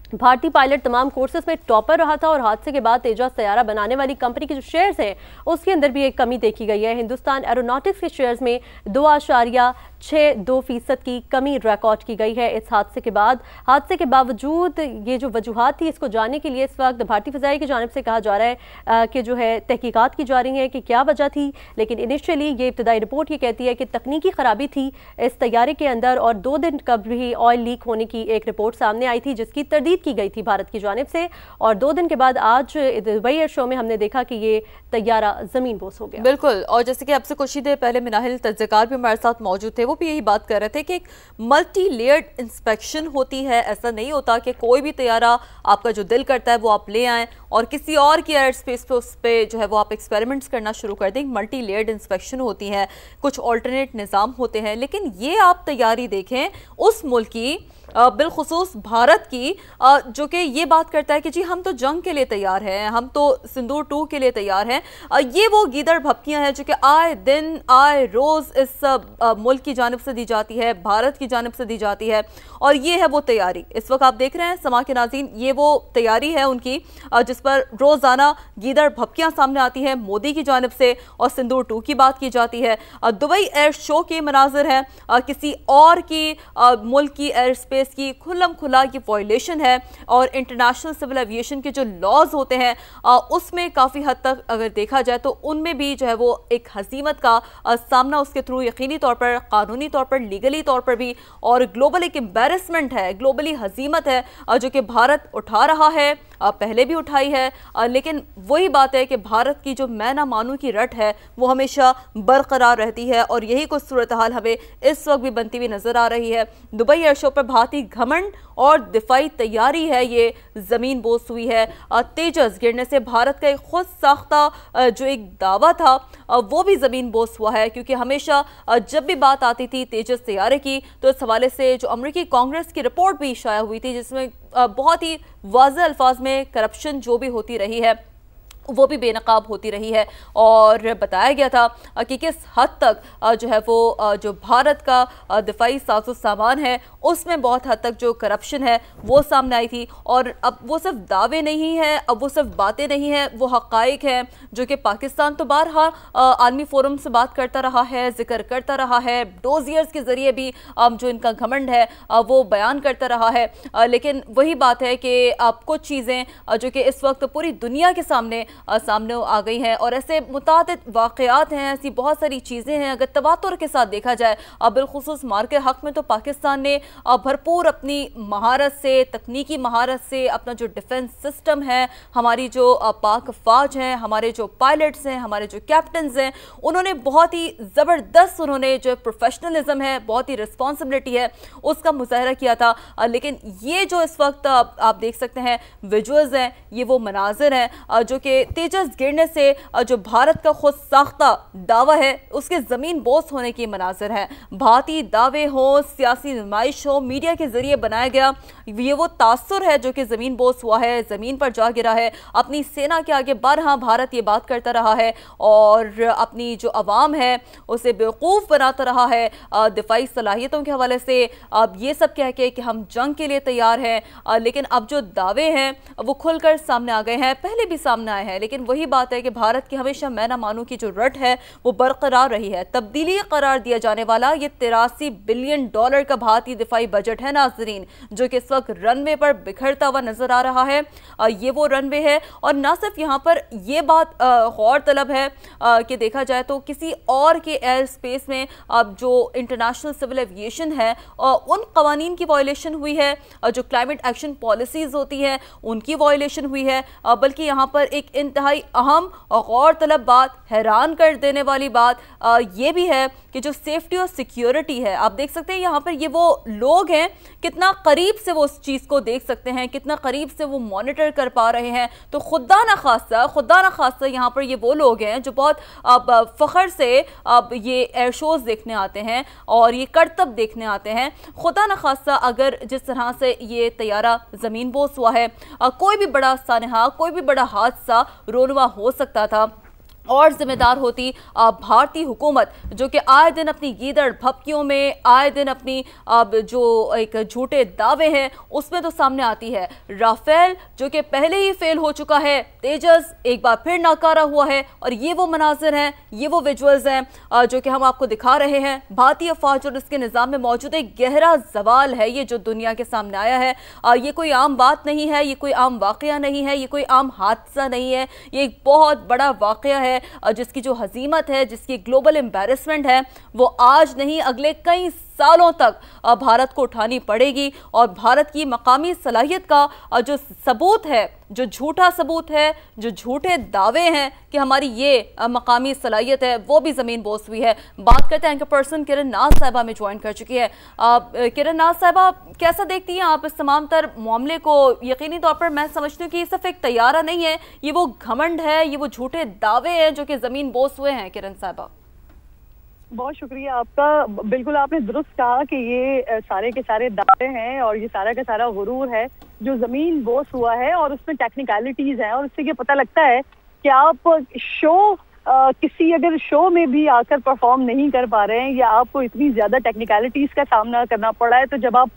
भारतीय पायलट तमाम कोर्सेज में टॉपर रहा था और हादसे के बाद तेजस तैयारा बनाने वाली कंपनी के जो शेयर्स हैं उसके अंदर भी एक कमी देखी गई है। हिंदुस्तान एरोनॉटिक्स के शेयर्स में 2.3 6.2% की कमी रिकॉर्ड की गई है इस हादसे के बाद। हादसे के बावजूद ये जो वजूहात थी इसको जानने के लिए इस वक्त भारतीय फ़िज़ाई की जानिब से कहा जा रहा है कि जो है तहकीकात की जा रही है कि क्या वजह थी। लेकिन इनिशियली ये इब्तदाई रिपोर्ट ये कहती है कि तकनीकी ख़राबी थी इस तैयारे के अंदर, और 2 दिन कबल ही ऑयल लीक होने की एक रिपोर्ट सामने आई थी जिसकी तरदीद की गई थी भारत की जानिब से। और 2 दिन के बाद आज दुबई एयर शो में हमने देखा कि ये तैयारा ज़मीन बोस हो गया। बिल्कुल, और जैसे कि आपसे कुछ ही देर पहले मिनाहिल तज्ज़कार भी हमारे साथ मौजूद थे, वो भी यही बात कर रहे थे कि एक मल्टी लेयर्ड इंस्पेक्शन होती है। ऐसा नहीं होता कि कोई भी तैयारा आपका जो दिल करता है वो आप ले आएँ और किसी और की एयर स्पेस पे उस पर जो है वो आप एक्सपेरिमेंट्स करना शुरू कर दें। मल्टी लेयर्ड इंस्पेक्शन होती है, कुछ ऑल्टरनेट निज़ाम होते हैं। लेकिन ये आप तैयारी देखें उस मुल्क की, बिलखुसूस भारत की, जो कि ये बात करता है कि जी हम तो जंग के लिए तैयार हैं, हम तो सिंदूर 2 के लिए तैयार हैं। ये वो गीदड़ भपकियां हैं जो कि आए दिन आए रोज़ इस मुल्क की जानिब से दी जाती है, भारत की जानिब से दी जाती है। और ये है वो तैयारी इस वक्त आप देख रहे हैं समा के नाज़रीन, ये वो तैयारी है उनकी जिस पर रोज़ाना गीदड़ भपकियां सामने आती है मोदी की जानिब से, और सिंदूर 2 की बात की जाती है। दुबई एयर शो के मनाजिर हैं, किसी और की मुल्क की एयर स्पेस की खुल्लम खुला ये वायलेशन है। और इंटरनेशनल सिविल एविएशन के जो लॉज होते हैं उसमें काफ़ी हद तक अगर देखा जाए तो उनमें भी जो है वो एक हजीमत का सामना उसके थ्रू यकीनी तौर पर, कानूनी तौर पर, लीगली तौर पर भी, और ग्लोबल एक एम्बेरसमेंट है, ग्लोबली हजीमत है जो कि भारत उठा रहा है, पहले भी उठाई है। लेकिन वही बात है कि भारत की जो मैं ना मानू की रट है वो हमेशा बरकरार रहती है, और यही कुछ सूरत हाल हमें इस वक्त भी बनती हुई नजर आ रही है। दुबई एयर शो पर भारतीय घमंड और दिफाई तैयारी है ये ज़मीन बोस हुई है। तेजस गिरने से भारत का एक खुद साख्ता जो एक दावा था वो भी ज़मीन बोस हुआ है, क्योंकि हमेशा जब भी बात आती थी तेजस तैयारे की तो इस हवाले से जो अमेरिकी कांग्रेस की रिपोर्ट भी शाया हुई थी जिसमें बहुत ही वाज़ेह अल्फाज में करप्शन जो भी होती रही है वो भी बेनकाब होती रही है, और बताया गया था कि किस हद तक जो है वो जो भारत का दिफाई साजो सामान है उसमें बहुत हद तक जो करप्शन है वो सामने आई थी। और अब वो सिर्फ दावे नहीं हैं, अब वो सिर्फ बातें नहीं हैं, वो हक़ाइक़ हैं जो कि पाकिस्तान तो बारहा आलमी फोरम से बात करता रहा है, जिक्र करता रहा है, डोजियर्स के ज़रिए भी जो इनका घमंड है वो बयान करता रहा है। लेकिन वही बात है कि अब कुछ चीज़ें जो कि इस वक्त पूरी दुनिया के सामने आ गई हैं, और ऐसे मुतादिद वाक़यात हैं, ऐसी बहुत सारी चीज़ें हैं अगर तवातुर के साथ देखा जाए। बिलखुसूस मार के हक़ में तो पाकिस्तान ने भरपूर अपनी महारत से, तकनीकी महारत से, अपना जो डिफेंस सिस्टम है, हमारी जो पाक फ़ौज हैं, हमारे जो पायलट्स हैं, हमारे जो कैप्टन्स हैं, उन्होंने बहुत ही ज़बरदस्त उन्होंने जो प्रोफेशनलिज्म है, बहुत ही रिस्पॉन्सिबिलिटी है उसका मुज़ाहरा किया था। लेकिन ये जो इस वक्त आप देख सकते हैं विजुअल्स हैं, ये वो मनाजिर हैं जो कि तेजस गिरने से जो भारत का खुद साख्ता दावा है उसके ज़मीन बोस होने की मनाजिर है। भारतीय दावे हो, सियासी नुमाइश हो, मीडिया के ज़रिए बनाया गया ये वो तासुर है जो कि ज़मीन बोस हुआ है, ज़मीन पर जा गिरा है। अपनी सेना के आगे बारहा भारत ये बात करता रहा है और अपनी जो अवाम है उसे बेवकूफ़ बनाता रहा है दिफाई सलाहियतों के हवाले से। अब ये सब कह के कि हम जंग के लिए तैयार हैं, लेकिन अब जो दावे हैं वो खुलकर सामने आ गए हैं, पहले भी सामने आए हैं। लेकिन वही बात है कि भारत की हमेशा मैं ना मानू की जो रट है वो बरकरार रही है। तब्दीली करार दिया जाने वाला ये $83 बिलियन का भारतीय दिफाई बजट है नाजरीन, जो कि इस वक्त रनवे पर बिखरता हुआ नजर आ रहा है। ये वो रनवे है, और ना सिर्फ यहाँ पर ये बात गौर तलब है कि देखा जाए तो किसी और के एयर स्पेस में अब जो इंटरनेशनल सिविल एविएशन है उन कवानीन की वायलेशन हुई है, जो क्लाइमेट एक्शन पॉलिसीज होती हैं उनकी वायलेशन हुई है। बल्कि यहाँ पर एक इंतहाई अहम और गौर तलब बात, हैरान कर देने वाली बात ये भी है कि जो सेफ्टी और सिक्योरिटी है, आप देख सकते हैं यहाँ पर ये वो लोग हैं, कितना करीब से वो उस चीज़ को देख सकते हैं, कितना करीब से वो मॉनिटर कर पा रहे हैं। तो खुदा ना खासा यहाँ पर ये वो लोग हैं जो बहुत फ़ख्र से अब ये एयर शोज़ देखने आते हैं और ये करतब देखने आते हैं। खुदा ना खासा अगर जिस तरह से ये तैयारा ज़मीन बोस हुआ है, कोई भी बड़ा सानहा, कोई भी बड़ा हादसा रोनुमा हो सकता था। और जिम्मेदार होती भारतीय हुकूमत, जो कि आए दिन अपनी गीदड़ भपकियों में, आए दिन अपनी जो एक झूठे दावे हैं उसमें तो सामने आती है। राफेल जो कि पहले ही फेल हो चुका है, तेजस एक बार फिर नाकारा हुआ है, और ये वो मनाजिर हैं, ये वो विजुअल्स हैं जो कि हम आपको दिखा रहे हैं। भारतीय फौज और इसके निज़ाम में मौजूद एक गहरा सवाल है ये जो दुनिया के सामने आया है। ये कोई आम बात नहीं है, ये कोई आम वाक़या नहीं है, ये कोई आम हादसा नहीं है, ये एक बहुत बड़ा वाक़या है जिसकी जो हजीमत है, जिसकी ग्लोबल एम्बैरेसमेंट है, वो आज नहीं अगले कई सालों तक भारत को उठानी पड़ेगी। और भारत की मकामी सलाहियत का जो सबूत है, जो झूठा सबूत है, जो झूठे दावे हैं कि हमारी ये मकामी सलाहियत है, वो भी ज़मीन बोस हुई है। बात करते हैं एंकर पर्सन किरण नाज साहिबा में ज्वाइन कर चुकी है। किरण नाज साहिबा, कैसा देखती हैं आप इस तमाम तर मामले को? यकीनी तौर पर मैं समझती हूँ कि ये सिर्फ एक तैयारा नहीं है, ये वो घमंड है, ये वो झूठे दावे हैं जो कि ज़मीन बोस हुए हैं। किरण साहिबा, बहुत शुक्रिया आपका। बिल्कुल आपने दुरुस्त कहा कि ये सारे के सारे दावे हैं और ये सारा का सारा गुरूर है जो जमीन बोस हुआ है, और उसमें टेक्निकलिटीज हैं, और इससे ये पता लगता है कि आप किसी अगर शो में भी आकर परफॉर्म नहीं कर पा रहे हैं या आपको इतनी ज्यादा टेक्निकलिटीज का सामना करना पड़ा है, तो जब आप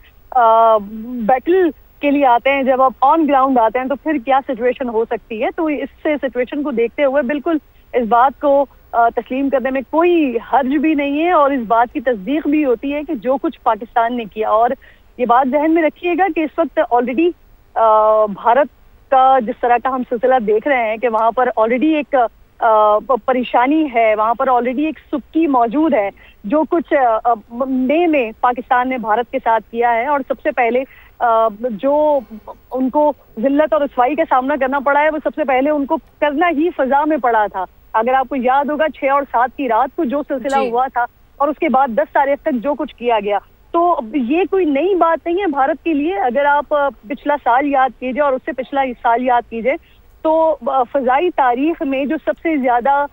बैटल के लिए आते हैं, जब आप ऑन ग्राउंड आते हैं, तो फिर क्या सिचुएशन हो सकती है। तो इससे सिचुएशन को देखते हुए बिल्कुल इस बात को तस्लीम करने में कोई हर्ज भी नहीं है, और इस बात की तस्दीक भी होती है कि जो कुछ पाकिस्तान ने किया। और ये बात ज़हन में रखिएगा कि इस वक्त ऑलरेडी भारत का जिस तरह का हम सिलसिला देख रहे हैं कि वहाँ पर ऑलरेडी एक परेशानी है, वहाँ पर ऑलरेडी एक सुक्की मौजूद है। जो कुछ मई में पाकिस्तान ने भारत के साथ किया है, और सबसे पहले जो उनको जिल्लत और रुसवाई का सामना करना पड़ा है, वो सबसे पहले उनको करना ही फजा में पड़ा था। अगर आपको याद होगा 6 और 7 की रात को जो सिलसिला हुआ था, और उसके बाद 10 तारीख तक जो कुछ किया गया, तो ये कोई नई बात नहीं है भारत के लिए। अगर आप पिछला साल याद कीजिए और उससे पिछला साल याद कीजिए, तो फजाई तारीख में जो सबसे ज्यादा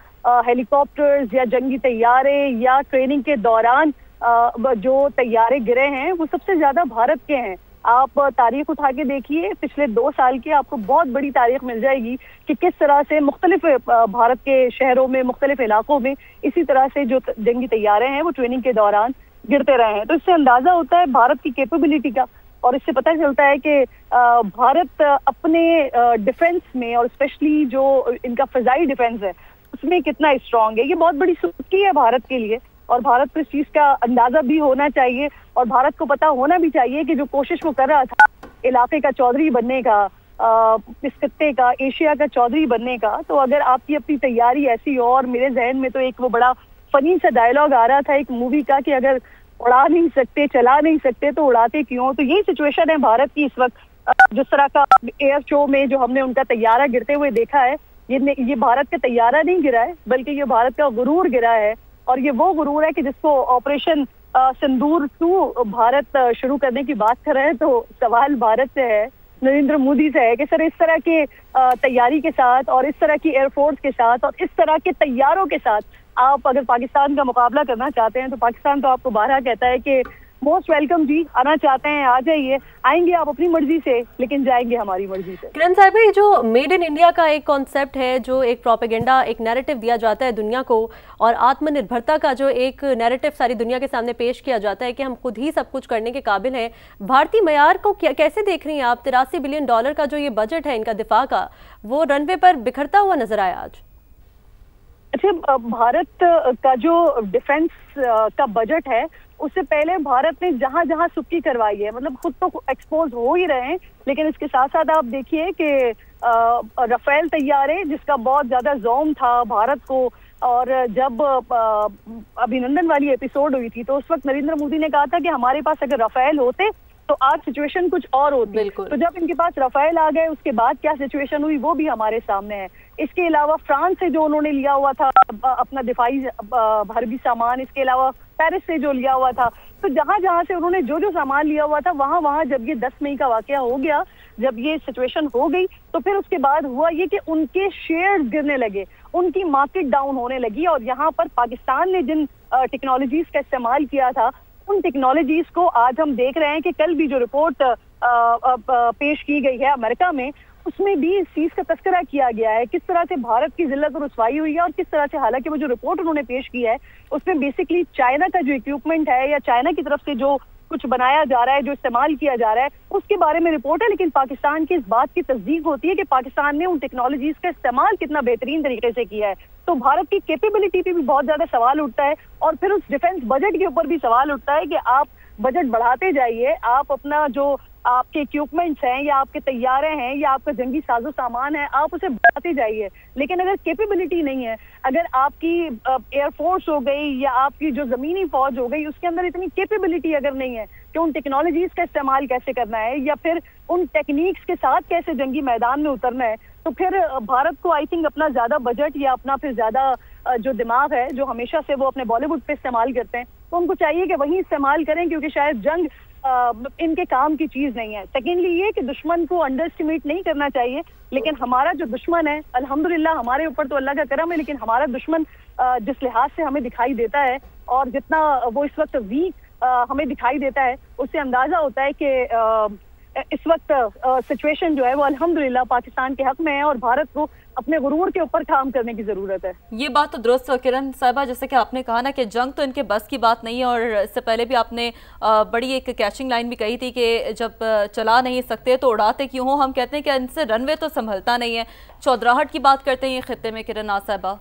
हेलीकॉप्टर्स या जंगी तैयारे या ट्रेनिंग के दौरान जो तैयारे गिरे हैं, वो सबसे ज्यादा भारत के हैं। आप तारीख उठा के देखिए पिछले 2 साल की, आपको बहुत बड़ी तारीख मिल जाएगी कि किस तरह से मुख्तलिफ भारत के शहरों में, मुख्तलिफ इलाकों में इसी तरह से जो जंगी तैयारे हैं वो ट्रेनिंग के दौरान गिरते रहे हैं। तो इससे अंदाजा होता है भारत की कैपेबिलिटी का, और इससे पता चलता है कि भारत अपने डिफेंस में, और स्पेशली जो इनका फजाई डिफेंस है, उसमें कितना स्ट्रांग है। ये बहुत बड़ी सुर्खी है भारत के लिए, और भारत को इस चीज का अंदाजा भी होना चाहिए, और भारत को पता होना भी चाहिए कि जो कोशिश वो कर रहा था इलाके का चौधरी बनने का, इस खत्ते का, एशिया का चौधरी बनने का, तो अगर आपकी अपनी तैयारी ऐसी हो। और मेरे जहन में तो एक वो बड़ा फनी सा डायलॉग आ रहा था एक मूवी का कि अगर उड़ा नहीं सकते, चला नहीं सकते, तो उड़ाते क्यों। तो यही सिचुएशन है भारत की इस वक्त। जिस तरह का एयर शो में जो हमने उनका तैयारा गिरते हुए देखा है, ये भारत का तैयारा नहीं गिरा है, बल्कि ये भारत का गुरूर गिरा है। और ये वो गुरूर है कि जिसको ऑपरेशन सिंदूर 2 भारत शुरू करने की बात कर रहे हैं, तो सवाल भारत से है, नरेंद्र मोदी से है कि सर इस तरह के तैयारी के साथ, और इस तरह की एयरफोर्स के साथ, और इस तरह के तैयारों के साथ आप अगर पाकिस्तान का मुकाबला करना चाहते हैं, तो पाकिस्तान तो आपको बारहा कहता है कि मोस्ट वेलकम जी, आना चाहते हैं आ जाइए, आएंगे आप अपनी मर्जी से, लेकिन जाएंगे हमारी मर्जी से। किरण साहिबा, ये जो मेड इन इंडिया का एक कॉन्सेप्ट है, जो एक प्रोपेगेंडा, एक नैरेटिव दिया जाता है दुनिया को, और आत्मनिर्भरता का जो एक नैरेटिव सारी दुनिया के सामने पेश किया जाता है कि हम खुद ही सब कुछ करने के काबिल हैं, भारतीय मयार को कैसे देख रही हैं आप? $83 बिलियन का जो ये बजट है इनका दिफा का, वो रनवे पर बिखरता हुआ नजर आया आज। अच्छा, भारत का जो डिफेंस का बजट है, उससे पहले भारत ने जहां जहां सुक्की करवाई है, मतलब खुद तो एक्सपोज हो ही रहे हैं, लेकिन इसके साथ साथ आप देखिए कि राफेल तैयारे, जिसका बहुत ज्यादा जोम था भारत को, और जब अभिनंदन वाली एपिसोड हुई थी, तो उस वक्त नरेंद्र मोदी ने कहा था कि हमारे पास अगर राफेल होते तो आज सिचुएशन कुछ और होती। तो जब इनके पास राफेल आ गए, उसके बाद क्या सिचुएशन हुई वो भी हमारे सामने है। इसके अलावा फ्रांस से जो उन्होंने लिया हुआ था अपना दिफाई हरबी सामान, इसके अलावा पेरिस से जो लिया हुआ था, तो जहां जहां से उन्होंने जो जो सामान लिया हुआ था, वहां वहां जब ये 10 मई का वाकया हो गया, जब ये सिचुएशन हो गई, तो फिर उसके बाद हुआ ये कि उनके शेयर्स गिरने लगे, उनकी मार्केट डाउन होने लगी। और यहाँ पर पाकिस्तान ने जिन टेक्नोलॉजीज का इस्तेमाल किया था, उन टेक्नोलॉजीज को आज हम देख रहे हैं कि कल भी जो रिपोर्ट पेश की गई है अमेरिका में, उसमें भी इस चीज का तस्करा किया गया है, किस तरह से भारत की जिल्लत और रुसवाई हुई है और किस तरह से, हालांकि वो जो रिपोर्ट उन्होंने पेश की है उसमें बेसिकली चाइना का जो इक्विपमेंट है या चाइना की तरफ से जो कुछ बनाया जा रहा है, जो इस्तेमाल किया जा रहा है, उसके बारे में रिपोर्ट है, लेकिन पाकिस्तान की इस बात की तस्दीक होती है कि पाकिस्तान ने उन टेक्नोलॉजीज का इस्तेमाल कितना बेहतरीन तरीके से किया है। तो भारत की कैपेबिलिटी पे भी बहुत ज्यादा सवाल उठता है और फिर उस डिफेंस बजट के ऊपर भी सवाल उठता है कि आप बजट बढ़ाते जाइए, आप अपना जो आपके इक्विपमेंट्स हैं या आपके तैयारे हैं या आपका जंगी साजो सामान है, आप उसे बढ़ाते जाइए, लेकिन अगर कैपेबिलिटी नहीं है, अगर आपकी एयरफोर्स हो गई या आपकी जो जमीनी फौज हो गई, उसके अंदर इतनी कैपेबिलिटी अगर नहीं है कि उन टेक्नोलॉजीज का इस्तेमाल कैसे करना है या फिर उन टेक्निक्स के साथ कैसे जंगी मैदान में उतरना है, तो फिर भारत को आई थिंक अपना ज्यादा बजट या अपना फिर ज्यादा जो दिमाग है जो हमेशा से वो अपने बॉलीवुड पे इस्तेमाल करते हैं, तो उनको चाहिए कि वही इस्तेमाल करें, क्योंकि शायद जंग इनके काम की चीज नहीं है। सेकेंडली ये कि दुश्मन को अंडर एस्टिमेट नहीं करना चाहिए, लेकिन हमारा जो दुश्मन है, अल्हम्दुलिल्लाह हमारे ऊपर तो अल्लाह का करम है, लेकिन हमारा दुश्मन जिस लिहाज से हमें दिखाई देता है और जितना वो इस वक्त वीक हमें दिखाई देता है, उससे अंदाजा होता है कि इस वक्त सिचुएशन जो है वो अल्हम्दुलिल्लाह पाकिस्तान के हक में है और भारत को अपने गुरूर के ऊपर काम करने की जरूरत है। ये बात तो दुरुस्त है किरण साहिबा, जैसे कि आपने कहा ना कि जंग तो इनके बस की बात नहीं है, और इससे पहले भी आपने बड़ी एक कैचिंग लाइन भी कही थी कि जब चला नहीं सकते तो उड़ाते क्यों हो। हम कहते हैं कि इनसे रनवे तो संभलता नहीं है। चौधराहट की बात करते हैं ये खित्ते में किरण नाज साहिबा।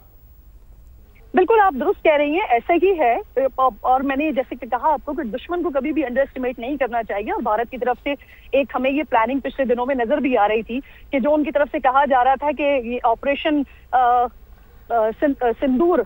बिल्कुल आप दुरुस्त कह रही हैं, ऐसा ही है। और मैंने जैसे कि कहा आपको कि दुश्मन को कभी भी अंडर एस्टिमेट नहीं करना चाहिए, और भारत की तरफ से एक हमें ये प्लानिंग पिछले दिनों में नजर भी आ रही थी कि जो उनकी तरफ से कहा जा रहा था कि ये ऑपरेशन सिंदूर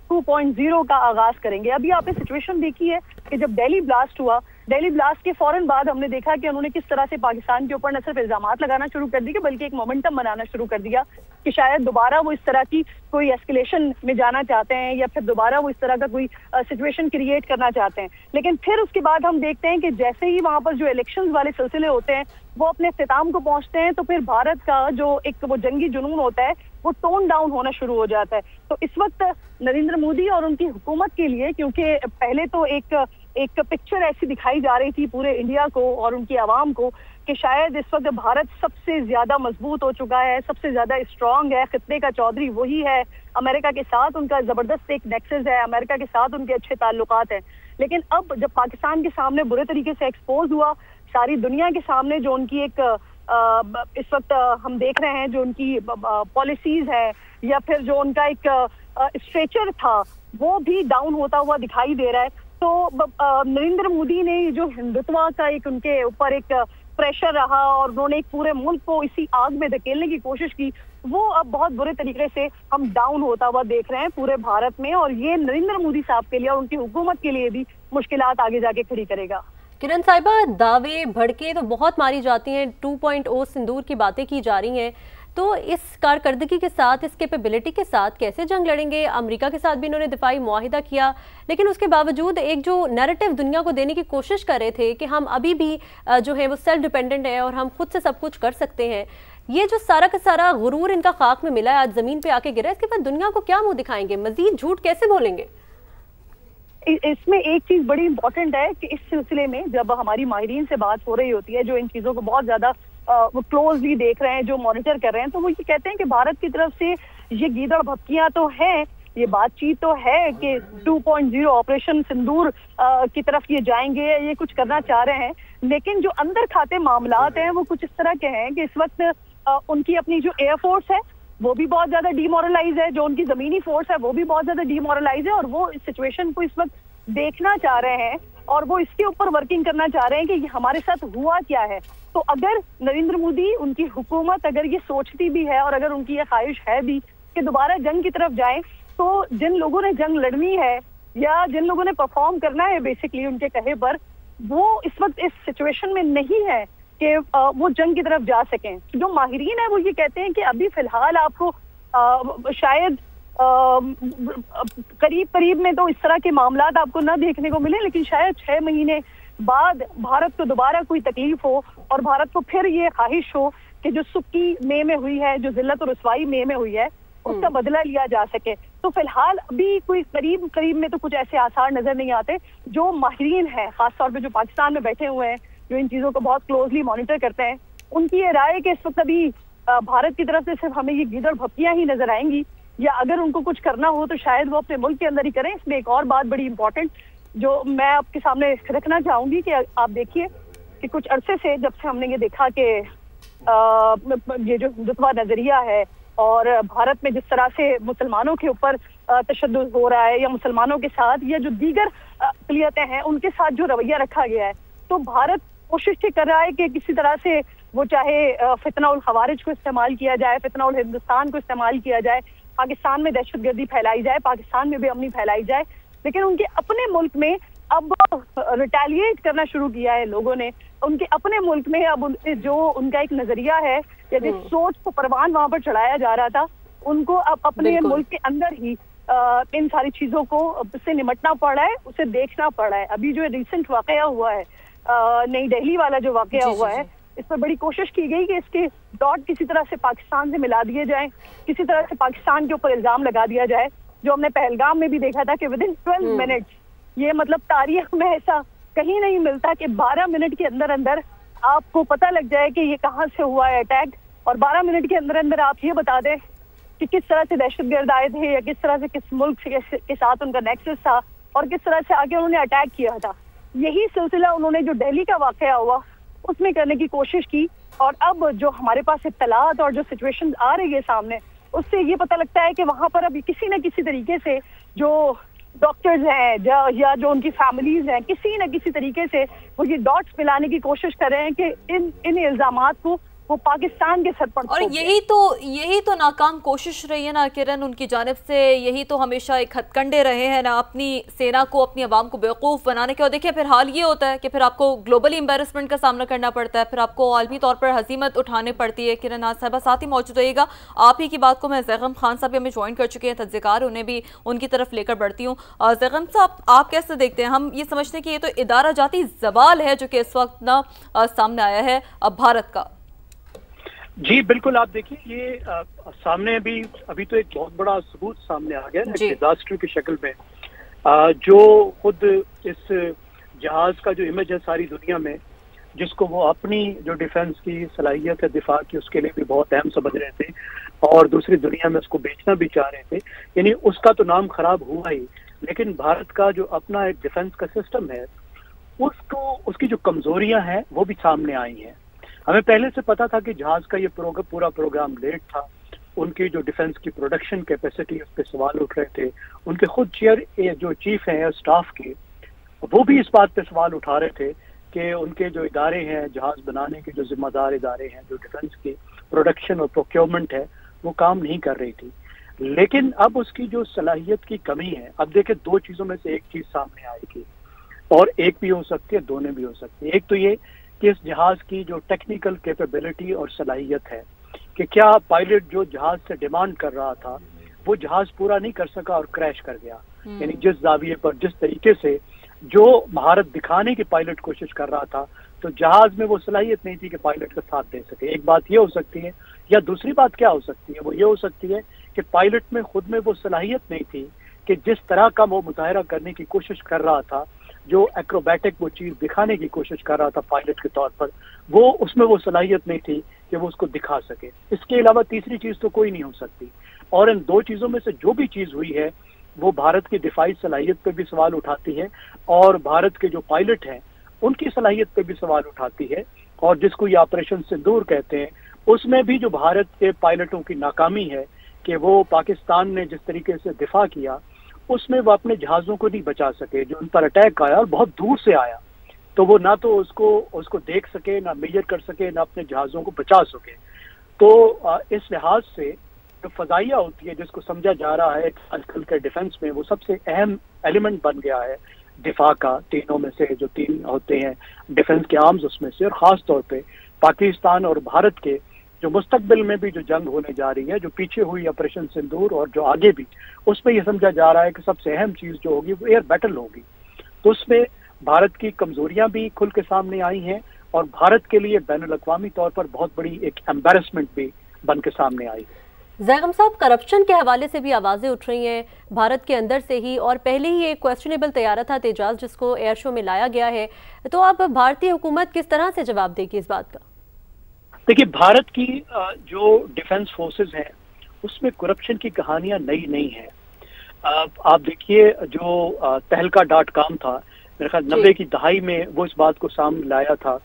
2.0 का आगाज करेंगे। अभी आपने सिचुएशन देखी है कि जब दिल्ली ब्लास्ट हुआ, दिल्ली ब्लास्ट के फौरन बाद हमने देखा कि उन्होंने किस तरह से पाकिस्तान के ऊपर न सिर्फ इल्जामात लगाना शुरू कर दिए बल्कि एक मोमेंटम बनाना शुरू कर दिया कि शायद दोबारा वो इस तरह की कोई एस्केलेशन में जाना चाहते हैं या फिर दोबारा वो इस तरह का कोई सिचुएशन क्रिएट करना चाहते हैं। लेकिन फिर उसके बाद हम देखते हैं कि जैसे ही वहां पर जो इलेक्शंस वाले सिलसिले होते हैं वो अपने इख्तिताम को पहुंचते हैं, तो फिर भारत का जो एक वो जंगी जुनून होता है वो टोन डाउन होना शुरू हो जाता है। तो इस वक्त नरेंद्र मोदी और उनकी हुकूमत के लिए, क्योंकि पहले तो एक पिक्चर ऐसी दिखाई जा रही थी पूरे इंडिया को और उनकी आवाम को कि शायद इस वक्त भारत सबसे ज्यादा मजबूत हो चुका है, सबसे ज्यादा स्ट्रांग है, खित्ते का चौधरी वही है, अमेरिका के साथ उनका जबरदस्त एक नेक्सस है, अमेरिका के साथ उनके अच्छे ताल्लुकात हैं। लेकिन अब जब पाकिस्तान के सामने बुरे तरीके से एक्सपोज हुआ, सारी दुनिया के सामने जो उनकी एक इस वक्त हम देख रहे हैं जो उनकी पॉलिसीज है या फिर जो उनका एक स्ट्रेचर था वो भी डाउन होता हुआ दिखाई दे रहा है। तो नरेंद्र मोदी ने जो हिंदुत्व का एक उनके ऊपर एक प्रेशर रहा और उन्होंने एक पूरे मुल्क को इसी आग में धकेलने की कोशिश की, वो अब बहुत बुरे तरीके से हम डाउन होता हुआ देख रहे हैं पूरे भारत में, और ये नरेंद्र मोदी साहब के लिए और उनकी हुकूमत के लिए भी मुश्किलात आगे जाके खड़ी करेगा। किरण साहिबा, दावे भड़के तो बहुत मारी जाती हैं, 2.0 सिंदूर की बातें की जा रही हैं, तो इस कारकर्दगी के साथ, इस कैपेबिलिटी के साथ कैसे जंग लड़ेंगे? अमेरिका के साथ भी इन्होंने दिफाई मुआहिदा किया, लेकिन उसके बावजूद एक जो नैरेटिव दुनिया को देने की कोशिश कर रहे थे कि हम अभी भी जो है वो सेल्फ डिपेंडेंट है और हम खुद से सब कुछ कर सकते हैं, ये जो सारा का सारा गुरूर इनका खाक में मिला है, आज जमीन पे आके गिरा, इसके बाद दुनिया को क्या मुंह दिखाएंगे? मजीद झूठ कैसे बोलेंगे? इसमें एक चीज बड़ी इंपॉर्टेंट है कि इस सिलसिले में जब हमारी माहिरीन से बात हो रही होती है जो इन चीजों को बहुत ज्यादा वो क्लोजली देख रहे हैं, जो मॉनिटर कर रहे हैं, तो वो ये कहते हैं कि भारत की तरफ से ये गीदड़ भपकियां तो है, ये बातचीत तो है कि 2.0 ऑपरेशन सिंदूर की तरफ ये जाएंगे, ये कुछ करना चाह रहे हैं, लेकिन जो अंदर खाते मामलात हैं वो कुछ इस तरह के हैं कि इस वक्त उनकी अपनी जो एयरफोर्स है वो भी बहुत ज्यादा डीमोरलाइज है, जो उनकी जमीनी फोर्स है वो भी बहुत ज्यादा डीमोरलाइज है, और वो इस सिचुएशन को इस वक्त देखना चाह रहे हैं और वो इसके ऊपर वर्किंग करना चाह रहे हैं कि ये हमारे साथ हुआ क्या है। तो अगर नरेंद्र मोदी, उनकी हुकूमत अगर ये सोचती भी है और अगर उनकी ये ख्वाहिश है भी कि दोबारा जंग की तरफ जाए, तो जिन लोगों ने जंग लड़नी है या जिन लोगों ने परफॉर्म करना है बेसिकली उनके कहे पर, वो इस वक्त इस सिचुएशन में नहीं है कि वो जंग की तरफ जा सकें। जो माहिरीन है वो ये कहते हैं कि अभी फिलहाल आपको शायद करीब करीब में तो इस तरह के मामलात आपको न देखने को मिले, लेकिन शायद 6 महीने बाद भारत को दोबारा कोई तकलीफ हो और भारत को फिर ये ख्वाहिश हो कि जो सुक्की मई में हुई है, जो जिल्लत और रुसवाई मई में हुई है, उसका बदला लिया जा सके। तो फिलहाल अभी कोई करीब में तो कुछ ऐसे आसार नजर नहीं आते। जो माहिरीन है, खासतौर पे जो पाकिस्तान में बैठे हुए हैं, जो इन चीजों को बहुत क्लोजली मॉनिटर करते हैं, उनकी ये राय है कि इस वक्त अभी भारत की तरफ से सिर्फ हमें ये गीदड़ भपकियां ही नजर आएंगी, या अगर उनको कुछ करना हो तो शायद वो अपने मुल्क के अंदर ही करें। इसमें एक और बात बड़ी इंपॉर्टेंट जो मैं आपके सामने रखना चाहूंगी कि आप देखिए कि कुछ अरसे से जब से हमने ये देखा कि ये जो हिंदुत्व नजरिया है और भारत में जिस तरह से मुसलमानों के ऊपर तशद्दुद हो रहा है, या मुसलमानों के साथ या जो दीगर अक़लियतें हैं उनके साथ जो रवैया रखा गया है, तो भारत कोशिश कर रहा है कि किसी तरह से वो चाहे फितना उल खवारिज को इस्तेमाल किया जाए, फितना उल हिंदुस्तान को इस्तेमाल किया जाए, पाकिस्तान में दहशतगर्दी फैलाई जाए, पाकिस्तान में बेअमनी फैलाई जाए, लेकिन उनके अपने मुल्क में अब रिटेलिएट करना शुरू किया है लोगों ने। उनके अपने मुल्क में अब जो उनका एक नजरिया है या जिस सोच को परवान वहां पर चढ़ाया जा रहा था, उनको अब अपने मुल्क के अंदर ही इन सारी चीजों को से निमटना पड़ रहा है, उसे देखना पड़ रहा है। अभी जो रिसेंट वाकया हुआ है, नई दिल्ली वाला जो वाकया हुआ है, इस पर बड़ी कोशिश की गई कि इसके डॉट किसी तरह से पाकिस्तान से मिला दिए जाए, किसी तरह से पाकिस्तान के ऊपर इल्जाम लगा दिया जाए। जो हमने पहलगाम में भी देखा था कि विदिन 12 मिनट्स, ये मतलब तारीख में ऐसा कहीं नहीं मिलता कि 12 मिनट के अंदर अंदर आपको पता लग जाए कि ये कहाँ से हुआ है अटैक, और 12 मिनट के अंदर अंदर आप ये बता दें कि किस तरह से दहशतगर्द आए थे, या किस तरह से किस मुल्क के साथ उनका नेक्सस था, और किस तरह से आगे उन्होंने अटैक किया था। यही सिलसिला उन्होंने जो दिल्ली का वाकया हुआ उसमें करने की कोशिश की, और अब जो हमारे पास इत्तलात और जो सिचुएशन आ रही है सामने, उससे ये पता लगता है कि वहां पर अभी किसी न किसी तरीके से जो डॉक्टर्स हैं या जो उनकी फैमिलीज हैं, किसी न किसी तरीके से वो ये डॉट्स मिलाने की कोशिश कर रहे हैं कि इन इल्जामात को वो पाकिस्तान के सर पर, और यही तो नाकाम कोशिश रही है ना किरण उनकी जानिब से। यही तो हमेशा एक हथकंडे रहे हैं ना अपनी सेना को, अपनी आवाम को बेवकूफ़ बनाने के। और देखिए फिर हाल ये होता है कि फिर आपको ग्लोबली एम्बेरसमेंट का सामना करना पड़ता है, फिर आपको आलमी तौर पर हजीमत उठानी पड़ती है। किरण नाज साहबा साथ ही मौजूद रहिएगा। आप ही की बात को मैं ज़ैगम खान साहब हमें ज्वाइन कर चुके हैं तज्ज़िकार, उन्हें भी उनकी तरफ लेकर बढ़ती हूँ। ज़ैगम साहब, आप कैसे देखते हैं? हम ये समझते हैं कि ये तो इदारा जाती ज़वाल है जो कि इस वक्त ना सामने आया है अब भारत का। जी बिल्कुल, आप देखिए ये सामने अभी तो एक बहुत बड़ा सबूत सामने आ गया है डिजास्टर की शक्ल में, जो खुद इस जहाज का जो इमेज है सारी दुनिया में, जिसको वो अपनी जो डिफेंस की सलाहियत है दिफा की, उसके लिए भी बहुत अहम समझ रहे थे और दूसरी दुनिया में उसको बेचना भी चाह रहे थे, यानी उसका तो नाम खराब हुआ ही। लेकिन भारत का जो अपना एक डिफेंस का सिस्टम है, उसकी जो कमजोरियां हैं वो भी सामने आई हैं। हमें पहले से पता था कि जहाज का ये पूरा प्रोग्राम लेट था, उनकी जो डिफेंस की प्रोडक्शन कैपेसिटी उस पर सवाल उठ रहे थे। उनके खुद जो चीफ हैं स्टाफ के, वो भी इस बात पे सवाल उठा रहे थे कि उनके जो इदारे हैं, जहाज बनाने के जो जिम्मेदार इदारे हैं, जो डिफेंस की प्रोडक्शन और प्रोक्योरमेंट है, वो काम नहीं कर रही थी। लेकिन अब उसकी जो सलाहियत की कमी है, अब देखिए दो चीजों में से एक चीज सामने आएगी, और एक भी हो सकती है, दोनों भी हो सकती है। एक तो ये कि इस जहाज की जो टेक्निकल कैपेबिलिटी और सलाहियत है कि क्या पायलट जो जहाज से डिमांड कर रहा था वो जहाज पूरा नहीं कर सका और क्रैश कर गया। यानी जिस जाविये पर, जिस तरीके से जो महारत दिखाने की पायलट कोशिश कर रहा था, तो जहाज में वो सलाहियत नहीं थी कि पायलट का साथ दे सके। एक बात ये हो सकती है, या दूसरी बात क्या हो सकती है, वो ये हो सकती है कि पायलट में खुद में वो सलाहियत नहीं थी कि जिस तरह का वो मुजाहरा करने की कोशिश कर रहा था, जो एक्रोबैटिक वो चीज दिखाने की कोशिश कर रहा था पायलट के तौर पर, वो उसमें वो सलाहियत नहीं थी कि वो उसको दिखा सके। इसके अलावा तीसरी चीज तो कोई नहीं हो सकती। और इन दो चीजों में से जो भी चीज हुई है वो भारत की दिफाई सलाहियत पे भी सवाल उठाती है, और भारत के जो पायलट हैं उनकी सलाहियत पे भी सवाल उठाती है। और जिसको ये ऑपरेशन सिंदूर कहते हैं, उसमें भी जो भारत के पायलटों की नाकामी है कि वो पाकिस्तान ने जिस तरीके से दिफा किया, उसमें वो अपने जहाजों को नहीं बचा सके। जो उन पर अटैक आया और बहुत दूर से आया, तो वो ना तो उसको देख सके, ना मेजर कर सके, ना अपने जहाजों को बचा सके। तो इस लिहाज से जो फजाइया होती है, जिसको समझा जा रहा है आजकल के डिफेंस में, वो सबसे अहम एलिमेंट बन गया है दिफा का। तीनों में से जो तीन होते हैं डिफेंस के आर्म्स, उसमें से, और खास तौर पे पाकिस्तान और भारत के जो मुस्तकबिल में भी जो जंग होने जा रही है, जो पीछे हुई ऑपरेशन सिंदूर और जो आगे भी, उसमें यह समझा जा रहा है कि सबसे अहम चीज जो होगी वो एयर बैटल होगी। तो उसमें भारत की कमजोरियां भी खुल के सामने आई हैं, और भारत के लिए बैनुल अक़वामी तौर पर बहुत बड़ी एक एम्बैरेसमेंट भी बन के सामने आई है। ज़ैगम साहब, करप्शन के हवाले से भी आवाज़ें उठ रही हैं भारत के अंदर से ही, और पहले ही एक क्वेश्चनेबल तैयारा था तेजाज जिसको एयर शो में लाया गया है, तो अब भारतीय हुकूमत किस तरह से जवाब देगी इस बात का? देखिए, भारत की जो डिफेंस फोर्सेस हैं उसमें करप्शन की कहानियां नई नहीं है। आप देखिए, जो तहलका.com था, मेरे ख्याल 90 की दहाई में वो इस बात को सामने लाया था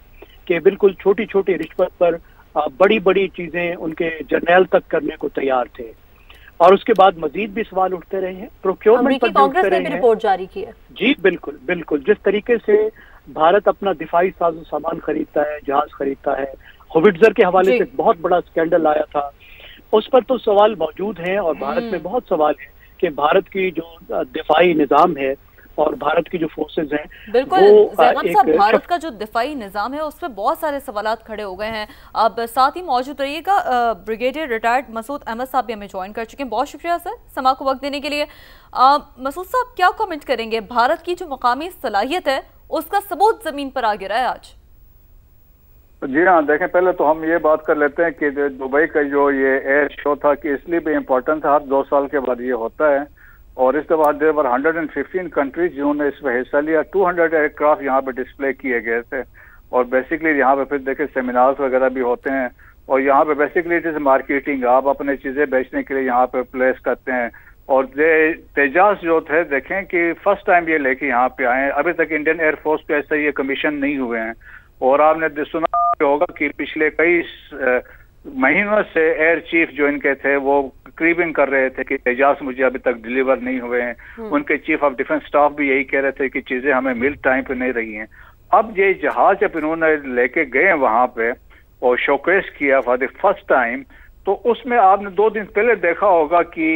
कि बिल्कुल छोटी छोटी रिश्वत पर बड़ी बड़ी चीजें उनके जर्नैल तक करने को तैयार थे, और उसके बाद मजीद भी सवाल उठते रहे हैं। प्रोक्योरमेंट पर कांग्रेस ने भी रिपोर्ट जारी की है। जी बिल्कुल बिल्कुल, जिस तरीके से भारत अपना दिफाई साजो सामान खरीदता है, जहाज खरीदता है, होविट्जर के हवाले से बहुत बड़ा स्कैंडल आया था, उस पर तो सवाल मौजूद हैं, और भारत में बहुत सवाल है कि भारत की जो दिफाई निज़ाम है और भारत की जो फोर्सेज हैं, बिल्कुल ज़ैगम साहब, भारत का जो दिफाई निज़ाम है उस पर बहुत सारे सवालात खड़े हो गए हैं। अब साथ ही मौजूद रहिएगा, ब्रिगेडियर रिटायर्ड मसूद अहमद साहब भी हमें ज्वाइन कर चुके हैं। बहुत शुक्रिया सर समा को वक्त देने के लिए। मसूद साहब, क्या कमेंट करेंगे? भारत की जो मकामी सलाहियत है उसका सबूत जमीन पर आ गिरा है आज। जी हाँ, देखें, पहले तो हम ये बात कर लेते हैं कि दुबई का जो ये एयर शो था कि इसलिए भी इम्पोर्टेंट था, हर 2 साल के बाद ये होता है, और इस दफा देर वर 115 कंट्रीज जिन्होंने इसमें हिस्सा लिया। 200 एयरक्राफ्ट यहाँ पे डिस्प्ले किए गए थे, और बेसिकली यहाँ पे फिर देखे सेमिनार्स वगैरह भी होते हैं, और यहाँ पे बेसिकली इट इज मार्केटिंग, आप अपने चीजें बेचने के लिए यहाँ पे प्लेस करते हैं। और तेजास जो थे, देखें कि फर्स्ट टाइम ये लेके यहाँ पे आए हैं, अभी तक इंडियन एयरफोर्स पे ऐसा ये कमीशन नहीं हुए हैं। और आपने सुना होगा कि पिछले कई महीनों से एयर चीफ जो इनके थे वो क्रीबिंग कर रहे थे कि तेजास मुझे अभी तक डिलीवर नहीं हुए हैं। उनके चीफ ऑफ डिफेंस स्टाफ भी यही कह रहे थे कि चीजें हमें मिल टाइम पे नहीं रही हैं। अब ये जहाज जब इन्होंने लेके गए वहां पे और शोकेस किया फॉर द फर्स्ट टाइम, तो उसमें आपने 2 दिन पहले देखा होगा कि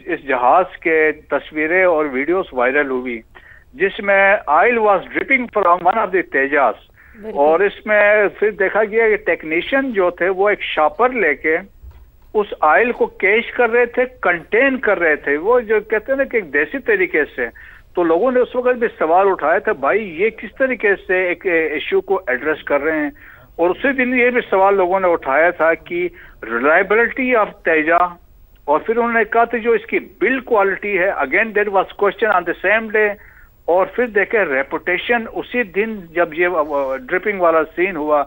इस जहाज के तस्वीरें और वीडियोस वायरल हुई जिसमें oil was dripping from one of the Tejas, और इसमें फिर देखा गया कि टेक्नीशियन जो थे वो एक शॉपर लेके उस ऑयल को कैश कर रहे थे, कंटेन कर रहे थे, वो जो कहते हैं ना कि एक देसी तरीके से। तो लोगों ने उस वक्त भी सवाल उठाया था, भाई ये किस तरीके से एक इश्यू को एड्रेस कर रहे हैं। और उसी दिन ये भी सवाल लोगों ने उठाया था कि रिलायबिलिटी ऑफ तेजा, और फिर उन्होंने कहा था जो इसकी बिल्ड क्वालिटी है, again there was question on the same day. और फिर देखे रेपुटेशन, उसी दिन जब ये ड्रिपिंग वाला सीन हुआ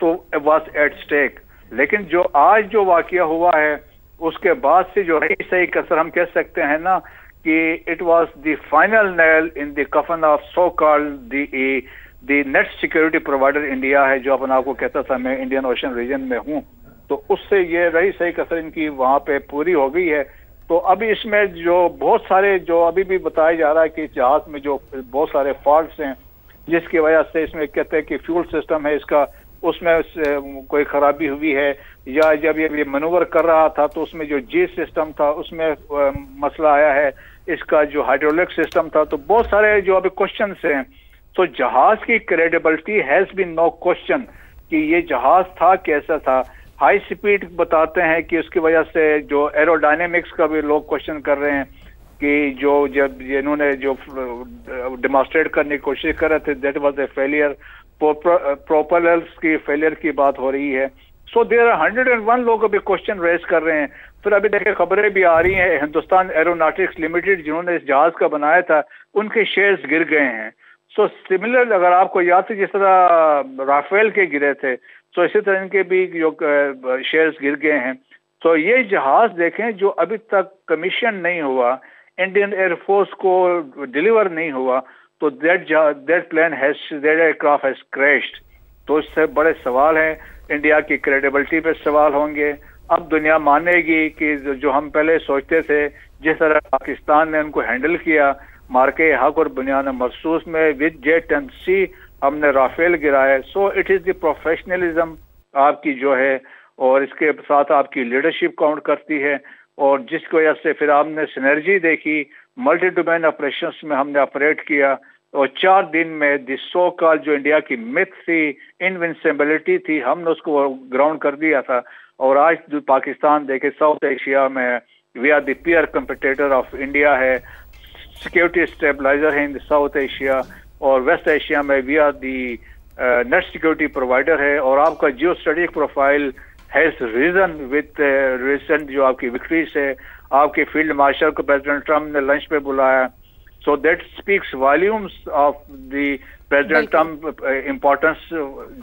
तो वाज एट स्टेक। लेकिन जो आज जो वाकया हुआ है उसके बाद से जो रही सही कसर हम कह सकते हैं ना कि it was the final nail in the coffin of so called the net security provider India है, जो अपने आप को कहता था मैं इंडियन ओशन रीजन में हूं। तो उससे ये रही सही कसर इनकी वहां पे पूरी हो गई है। तो अभी इसमें जो बहुत सारे जो अभी भी बताया जा रहा है कि जहाज में जो बहुत सारे फॉल्ट्स हैं जिसकी वजह से इसमें कहते हैं कि फ्यूल सिस्टम है इसका, उसमें कोई खराबी हुई है, या जब ये मनूवर कर रहा था तो उसमें जो जी सिस्टम था उसमें मसला आया है, इसका जो हाइड्रोलिक सिस्टम था। तो बहुत सारे जो अभी क्वेश्चन हैं। तो जहाज की credibility has been no question कि ये जहाज था कैसा था। हाई स्पीड बताते हैं कि उसकी वजह से जो एरोडायनेमिक्स का भी लोग क्वेश्चन कर रहे हैं कि जो जब इन्होंने जो डेमोन्स्ट्रेट करने की कोशिश कर रहे थे that was a failure, propellers की फेलियर की बात हो रही है। सो देयर आर 101 लोग अभी क्वेश्चन रेज कर रहे हैं। फिर अभी देखिए खबरें भी आ रही हैं, हिंदुस्तान एरोनॉटिक्स लिमिटेड जिन्होंने इस जहाज का बनाया था उनके शेयर्स गिर गए हैं। सो सिमिलर अगर आपको याद है जिस तरह राफेल के गिरे थे, तो इसी तरह इनके भी जो शेयर्स गिर गए हैं। तो ये जहाज देखें जो अभी तक कमीशन नहीं हुआ, इंडियन एयरफोर्स को डिलीवर नहीं हुआ, तो that plane has that aircraft has crashed. तो इससे बड़े सवाल हैं, इंडिया की क्रेडिबिलिटी पे सवाल होंगे। अब दुनिया मानेगी कि जो हम पहले सोचते थे जिस तरह पाकिस्तान ने उनको हैंडल किया मार्के हक और बुनियाद मखसूस में विद जेट एंड सी हमने राफेल गिराया। So it is the professionalism आपकी जो है, और इसके साथ आपकी लीडरशिप काउंट करती है, और जिसकी वजह से फिर आपने सिनर्जी देखी, मल्टी डोमेन ऑपरेशंस में हमने ऑपरेट किया, और 4 दिन में द सो कॉल्ड जो इंडिया की मिथ थी, इनविंसिबिलिटी थी, हमने उसको ग्राउंड कर दिया था। और आज जो पाकिस्तान देखे साउथ एशिया में we are the peer competitor of India है, सिक्योरिटी स्टेबलाइजर है इन साउथ एशिया, और वेस्ट एशिया में we are the net security provider है, और आपका geostrategic profile has risen with recent जो आपकी विक्ट्रीज है, आपके फील्ड मार्शल को प्रेसिडेंट ट्रम्प ने लंच पे बुलाया, so that speaks volumes of the President Trump importance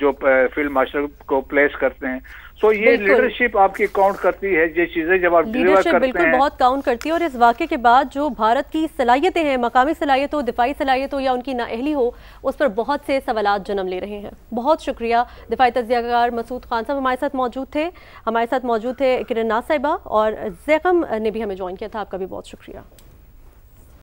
जो फील्ड मार्शल को प्लेस करते हैं। सो ये लीडरशिप आपकी काउंट करती है, ये चीजें जब आप डिलीवर करते बिल्कुल हैं बहुत काउंट करती है। और इस वाक़े के बाद जो भारत की सलाहियतें हैं, मकामी सलाहियत हो, दिफाई सलाहियत हो या उनकी नाअहली हो, उस पर बहुत से सवालात जन्म ले रहे हैं। बहुत शुक्रिया। दिफाई तज्ज़ियाकार मसूद खान साहब हमारे साथ मौजूद थे। हमारे साथ मौजूद थे किरण नाज साहिबा और ज़ैकम ने भी हमें ज्वाइन किया था। आपका भी बहुत शुक्रिया।